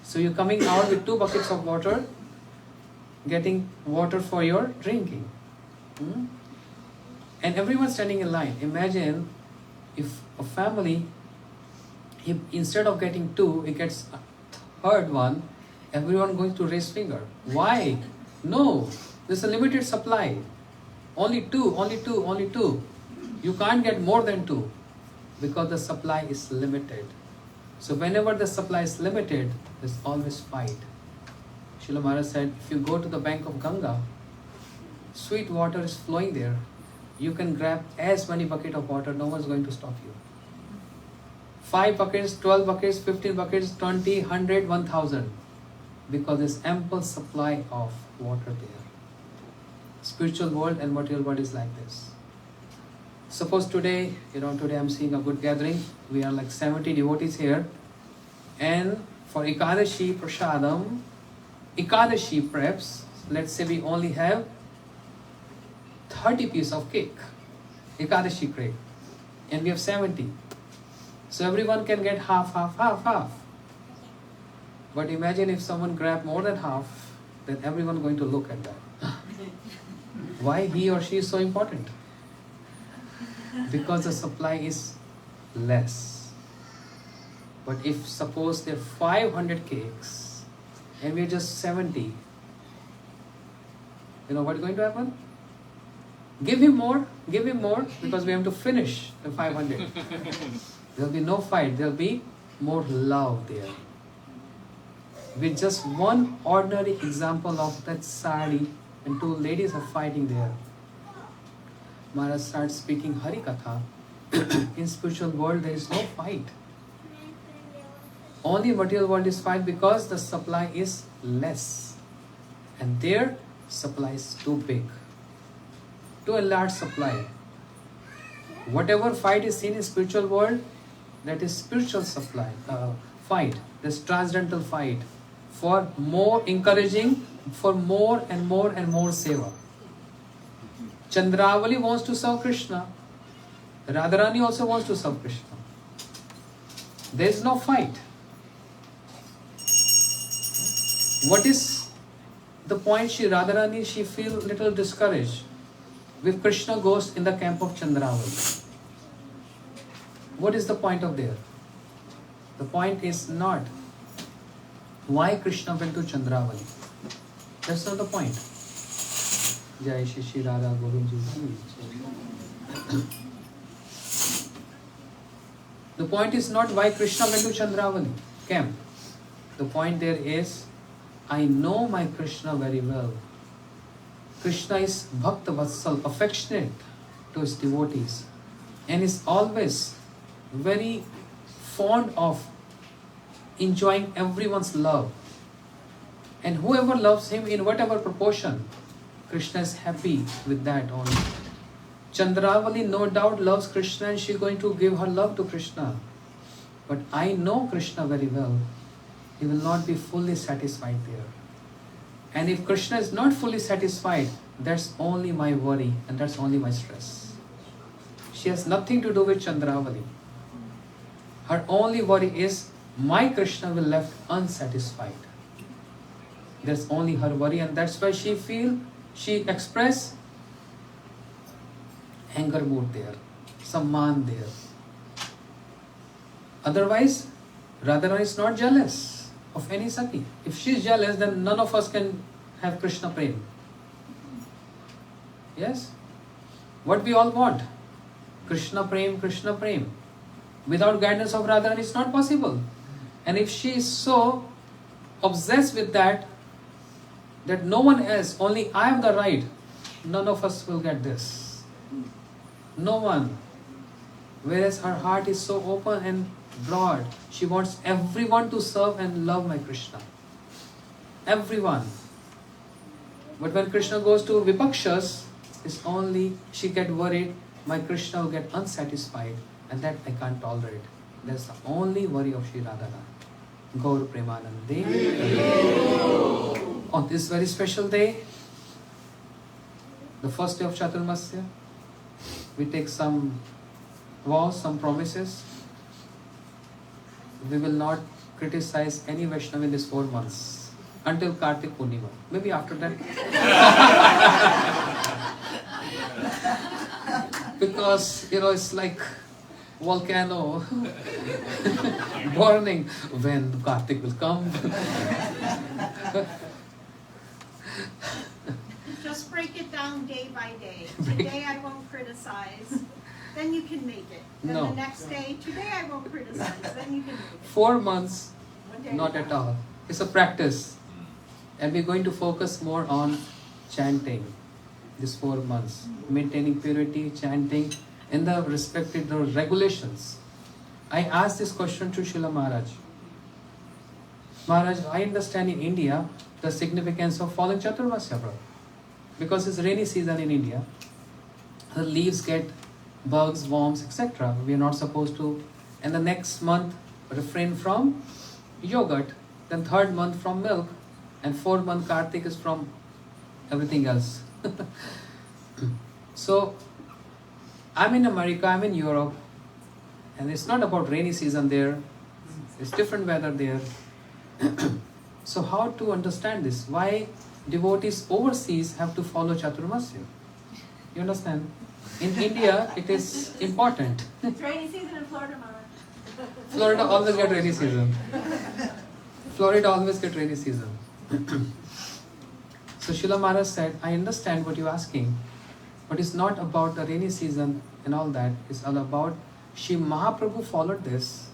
So you're coming out with 2 buckets of water, getting water for your drinking. And everyone standing in line. Imagine if a family, instead of getting 2, it gets a 3rd one, everyone going to raise finger. Why? No, there's a limited supply. Only 2, only 2, only 2. You can't get more than 2 because the supply is limited. So whenever the supply is limited, there's always fight. Srila Maharaj said, if you go to the bank of Ganga, sweet water is flowing there. You can grab as many buckets of water, no one's going to stop you. 5 buckets, 12 buckets, 15 buckets, 20, 100, 1000. Because there's ample supply of water there. Spiritual world and material world is like this. Suppose today, today I'm seeing a good gathering. We are like 70 devotees here. And for Ekadashi Prasadam, Ekadashi preps, let's say we only have 30 pieces of cake, Ekadashi cake. And we have 70. So everyone can get half. But imagine if someone grab more than half, then everyone going to look at that. Why he or she is so important? Because the supply is less. But if suppose there are 500 cakes and we are just 70, you know what is going to happen? Give him more, because we have to finish the 500. There will be no fight, there will be more love there. With just one ordinary example of that sari, and 2 ladies are fighting there. Maharaj starts speaking Hari Katha. In spiritual world there is no fight. Only material world is fight because the supply is less. And their supply is too big. Too large supply. Whatever fight is seen in spiritual world, that is spiritual supply, fight. This transcendental fight for more encouraging, for more and more and more seva. Chandravali wants to serve Krishna. Radharani also wants to serve Krishna. There is no fight. What is the point? Radharani, she feels little discouraged with Krishna goes in the camp of Chandravali. What is the point of there? The point is not why Krishna went to Chandravali. That's not the point. Jai Shri Radha Govindu. The point is not why Krishna went to Chandravali camp. The point there is, I know my Krishna very well. Krishna is Bhakta Vatsal, affectionate to his devotees, and is always very fond of enjoying everyone's love. And whoever loves him in whatever proportion, Krishna is happy with that only. Chandravali no doubt loves Krishna and she is going to give her love to Krishna. But I know Krishna very well. He will not be fully satisfied there. And if Krishna is not fully satisfied, that's only my worry and that's only my stress. She has nothing to do with Chandravali. Her only worry is my Krishna will left unsatisfied. That's only her worry, and that's why she express anger mood there, samman there. Otherwise, Radharani is not jealous of any Sati. If she is jealous, then none of us can have Krishna Prem. Yes? What we all want? Krishna Prem, Krishna Prem. Without guidance of Radharani, it's not possible. And if she is so obsessed with that no one else, only I am the right, none of us will get this. No one. Whereas her heart is so open and broad. She wants everyone to serve and love my Krishna. Everyone. But when Krishna goes to Vipakshas, it's only she get worried, my Krishna will get unsatisfied, and that I can't tolerate. That's the only worry of Sri Radharani. Gaur Premanande. On this very special day, the first day of Chaturmasya, we take some vows, some promises. We will not criticize any Vaishnava in these 4 months until Kartik Purnima. Maybe after that. Because, it's like volcano burning. When Kartik will come? Just break it down day by day. Today I won't criticize. Then you can make it. Then No. the next day, today I won't criticize. Then you can make it. 4 months, One day not at at a time. all. It's a practice. And we're going to focus more on chanting these 4 months. Maintaining purity, chanting, in the respected regulations. I asked this question to Srila Maharaj. Maharaj, I understand in India the significance of following Chaturmasya, brother. Because it's rainy season in India. The leaves get bugs, worms, etc. We are not supposed to. And the next month, refrain from yogurt. Then 3rd month from milk. And 4th month Kartik is from everything else. So, I'm in America, I'm in Europe. And it's not about rainy season there. It's different weather there. So how to understand this? Why devotees overseas have to follow Chaturmasya? You understand? In India, it is important. It's rainy season in Florida, Mama. Florida always get rainy season. Florida always get rainy season. So Srila Maharaj said, I understand what you're asking, but it's not about the rainy season and all that. It's all about Shri Mahaprabhu followed this,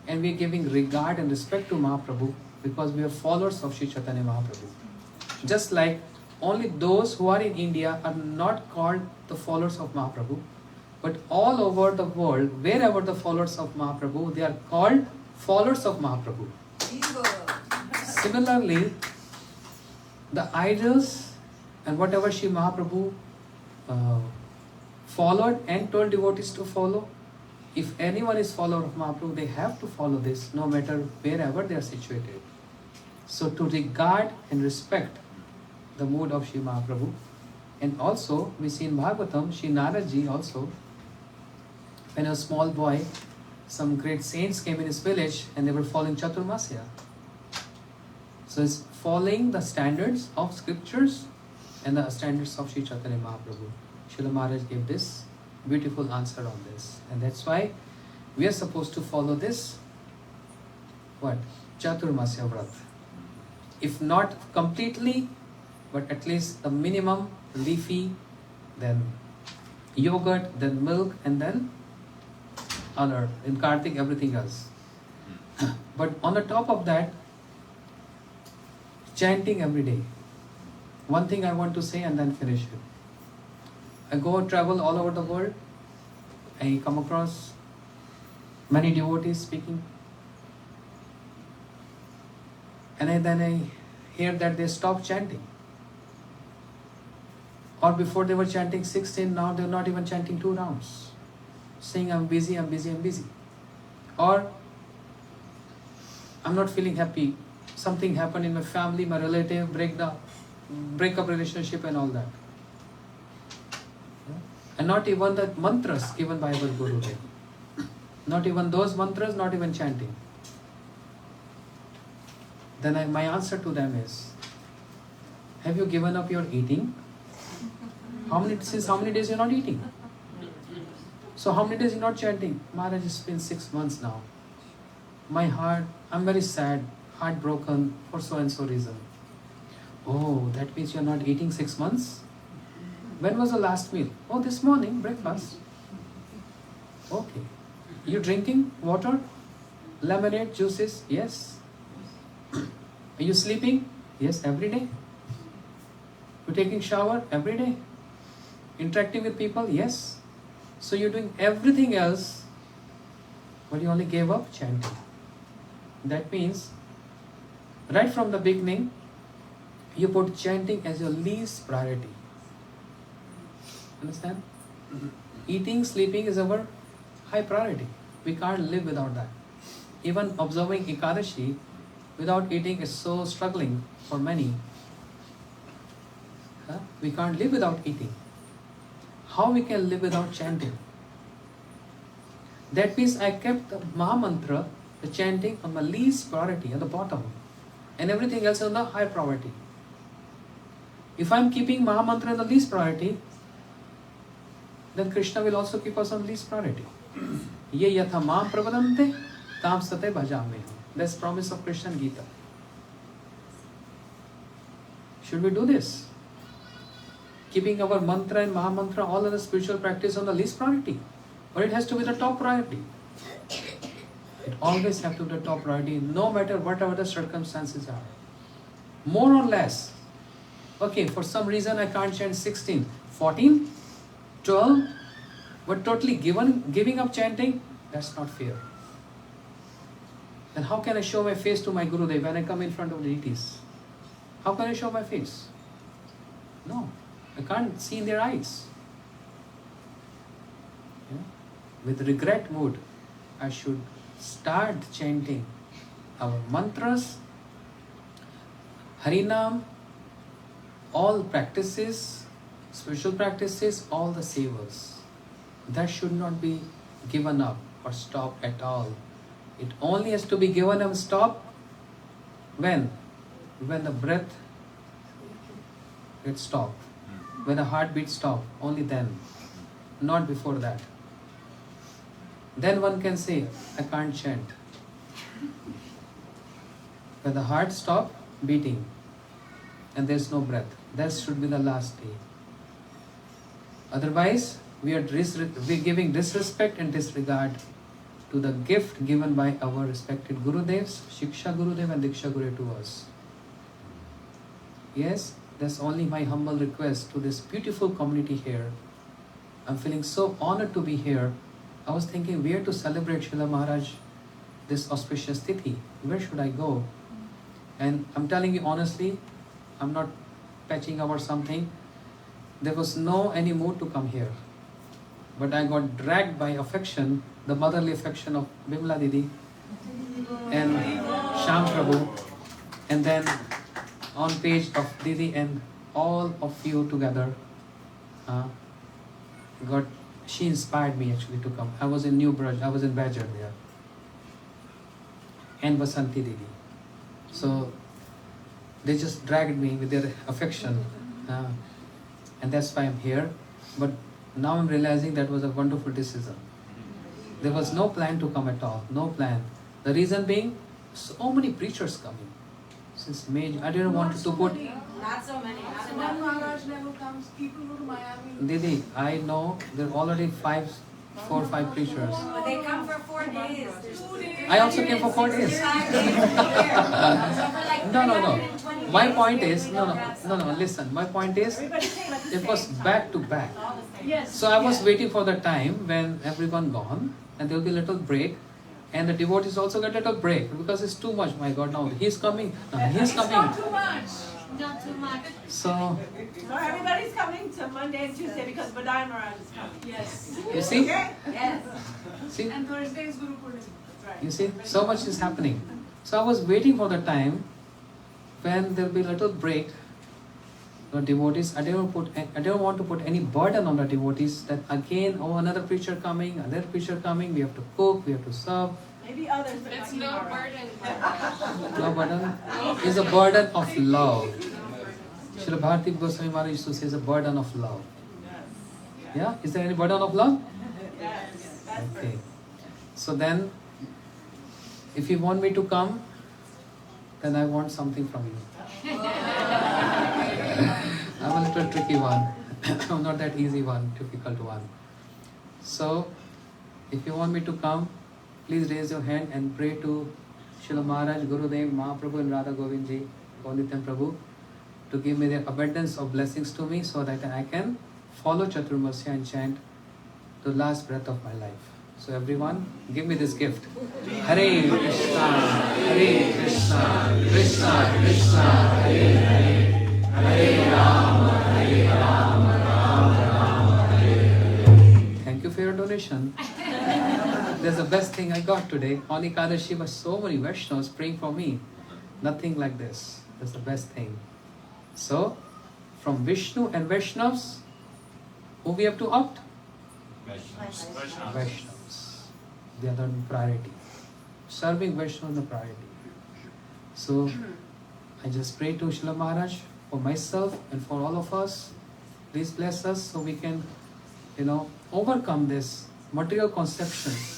and we're giving regard and respect to Mahaprabhu because we are followers of Shri Chaitanya Mahaprabhu. Just like only those who are in India are not called the followers of Mahaprabhu, but all over the world, wherever the followers of Mahaprabhu, they are called followers of Mahaprabhu. Similarly, the idols and whatever Shri Mahaprabhu followed and told devotees to follow, if anyone is follower of Mahaprabhu, they have to follow this no matter wherever they are situated. So to regard and respect the mood of Shri Mahaprabhu. And also, we see in Bhagavatam, Shri Naraji also, when a small boy, some great saints came in his village and they were following Chaturmasya. So it's following the standards of scriptures and the standards of Shri Chaitanya Mahaprabhu. Srila Maharaj gave this beautiful answer on this. And that's why we are supposed to follow this, what? Chaturmasya Vrat. If not completely, but at least the minimum leafy, then yogurt, then milk, and then other, in Kartik, everything else. But on the top of that, chanting every day. One thing I want to say and then finish it. I go travel all over the world. I come across many devotees speaking. And then I hear that they stop chanting. Or before they were chanting 16, now they're not even chanting 2 rounds. Saying I'm busy, I'm busy, I'm busy. Or I'm not feeling happy. Something happened in my family, my relative breakdown. break up relationship and all that. And not even the mantras given by our Guru Dev. Not even those mantras, not even chanting. Then my answer to them is, have you given up your eating? Since how many days you're not eating? So how many days you're not chanting? Mahārāja, it's been 6 months now. My heart, I'm very sad, heartbroken for so and so reason. Oh, that means you're not eating 6 months? When was the last meal? Oh, this morning, breakfast. Okay. You drinking water? Lemonade, juices? Yes. Are you sleeping? Yes, every day. You taking shower? Every day. Interacting with people? Yes. So you're doing everything else, but you only gave up chanting. That means, right from the beginning, you put chanting as your least priority. Understand? Eating, sleeping is our high priority. We can't live without that. Even observing Ekadashi without eating is so struggling for many. We can't live without eating. How we can live without chanting? That means I kept the Mahamantra, the chanting, on my least priority, on the bottom, and everything else on the high priority. If I'm keeping Mahamantra on the least priority, then Krishna will also keep us on least priority. Ye yatha maam pravadante tam sate bhajame. That's promise of Krishna and Gita. Should we do this? Keeping our mantra and Mahamantra, all other spiritual practice on the least priority. Or it has to be the top priority. It always has to be the top priority, no matter whatever the circumstances are. More or less. Okay, for some reason I can't chant 16, 14, 12, but totally giving up chanting, that's not fair. Then how can I show my face to my Gurudev when I come in front of the deities? How can I show my face? No, I can't see in their eyes. Yeah? With regret mood, I should start chanting our mantras, Harinam, all practices, spiritual practices, all the sevas. That should not be given up or stopped at all. It only has to be given up and stopped when the breath gets stopped, when the heartbeat stops, only then, not before that. Then one can say, I can't chant. When the heart stops beating and there's no breath, that should be the last day. Otherwise, we are giving disrespect and disregard to the gift given by our respected Gurudevs, Shiksha Gurudev and Diksha Guru to us. Yes, that's only my humble request to this beautiful community here. I'm feeling so honored to be here. I was thinking where to celebrate Srila Maharaj this auspicious tithi. Where should I go? And I'm telling you honestly, I'm not patching up or something. There was no any mood to come here. But I got dragged by affection, the motherly affection of Bimla Didi and Sham Prabhu, and then on page of Didi and all of you together. She inspired me actually to come. I was in New Braj, I was in Bajar there. And Vasanti Didi. So they just dragged me with their affection. And that's why I'm here. But now I'm realizing that was a wonderful decision. There was no plan to come at all. No plan. The reason being, so many preachers coming. Since May, I didn't want to put... Not so many. So when Maharaj never comes, people go to Miami. Didi, I know there are already 4 or 5 preachers. But they come for 4 days. I also came for 4 days. No. My point is, no, listen. My point is, it was back to back. Yes. So I was waiting for the time when everyone gone and there will be a little break. And the devotees also get a little break because it's too much. My God, now he's coming. He's coming. Not too much. Not too much. So everybody's coming to Monday and Tuesday because Badai Maharaj is coming. Yes. you see, Yes. see, And Thursday is Guru Purnima. That's right. you see, so much is happening. So I was waiting for the time when there will be a little break The devotees, I don't want to put any burden on the devotees that again, oh, another preacher coming, we have to cook, we have to serve. Maybe others, but It's not you, no Mahārāja. burden. No burden. It's a burden of love. Srila Bhāratī Gosvāmī Mahārāja used to say it's a burden of love. Yeah? Is there any burden of love? Okay. So then, if you want me to come, then I want something from you. I'm a little tricky one. I'm not that easy one, difficult one. So, if you want me to come, please raise your hand and pray to Srila Mahārāja, Gurudev, Mahaprabhu and Radha Govindji, Gaunityam Prabhu, to give me the abundance of blessings to me so that I can follow Chaturmasya and chant the last breath of my life. So everyone, give me this gift. Hare Krishna, Krishna Krishna, Hare Hare, Hare Rama, Rama Rama, Hare Hare. Thank you for your donation. That's the best thing I got today. On Ekadashi was so many Vaishnavas praying for me. Nothing like this. That's the best thing. So, from Vishnu and Vaishnavas, who we have to opt? Vaishnavas. They are the priority. Serving Vaishnava is the priority. So, I just pray to Srila Mahārāja for myself and for all of us. Please bless us so we can, overcome this material conceptions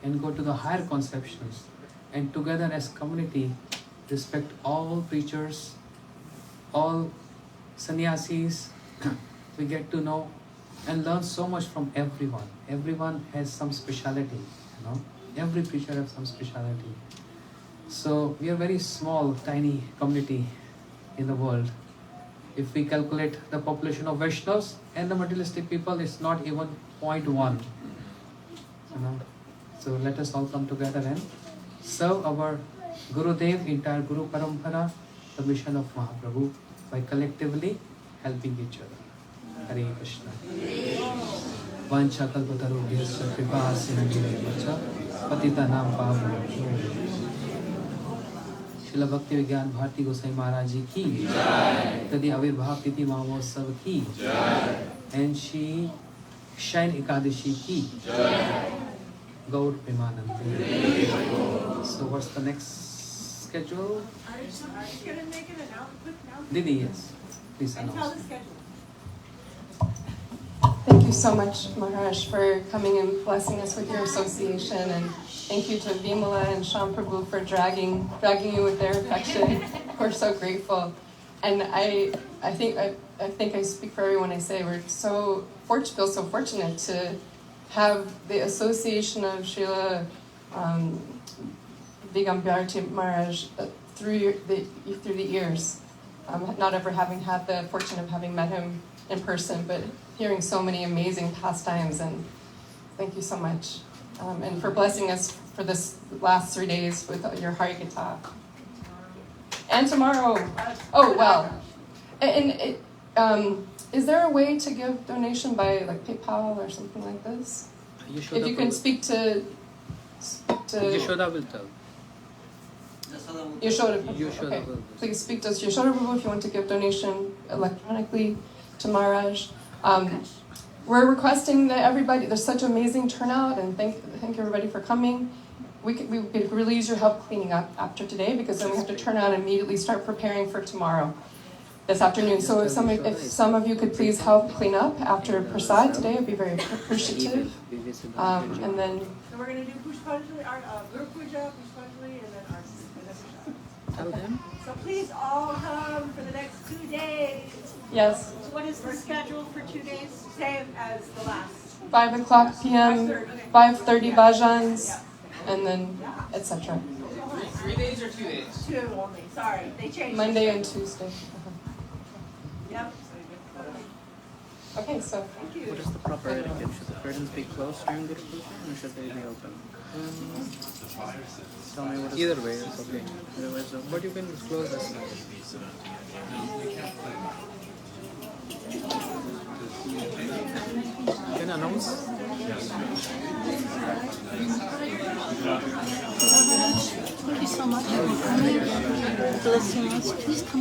and go to the higher conceptions. And together as community, respect all preachers, all sannyasis. We get to know and learn so much from everyone. Everyone has some speciality, Every preacher has some speciality. So we are very small, tiny community in the world. If we calculate the population of Vaishnavas and the materialistic people, it's not even 0.1. So let us all come together and serve our Gurudev, entire Guru Parampara, the mission of Mahaprabhu, by collectively helping each other. Hare Krishna. Vancha kalpatarubhyasya kripa sindhuvesya patitanam pavanebhyo. Srila Bhakti Vijñāna Bhārati Gosvāmī Mahārāja ji ki jai. Tadi Avirbhav Titi Mahotsav ki jai. And Shri Shain Ekadashi ki jai. Gaur Premanande. So what's the next schedule? Are you going to make an quick announcement? Didi, yes. Please And tell announce. the schedule. Thank you so much, Mahārāja, for coming and blessing us with your association, and thank you to Vimala and Shyam Prabhu for dragging you with their affection. We're so grateful, and I think I speak for everyone. I say we're feel so fortunate to have the association of Srila Vijñāna Mahārāja through the years. Not ever having had the fortune of having met him in person, but hearing so many amazing pastimes, and thank you so much. And for blessing us for this last 3 days with your Harikatha. And tomorrow, is there a way to give donation by PayPal or something like this? If you can speak to Yashoda will tell. Yashoda. Yashoda Okay. will. Please speak to Yashoda Prabhu if you want to give donation electronically to Mahārāja. We're requesting that everybody, there's such amazing turnout, and thank everybody for coming. We could really use your help cleaning up after today, because then we have to turn out and immediately start preparing for tomorrow, this afternoon. So if some of you could please help clean up after Prasad today, I'd be very appreciative. And then So we're going to do Pushpanjali, Guru Puja, Pushpanjali, and then our Tell them. So please all come for the next 2 days. yes, What is the schedule for 2 days? Same as the last. 5 o'clock p.m., 5:30 bhajans, and then etc. 3 days or 2 days? 2 only, sorry, they changed. Monday and Tuesday. Yep. Okay, so Thank you. What is the proper etiquette? Should the curtains be closed during Guru Puja or should they be open? Tell me what is Either way, it's okay. Either way, so But you can close this. You can announce. Thank you so much for coming, blessing us. Please come back.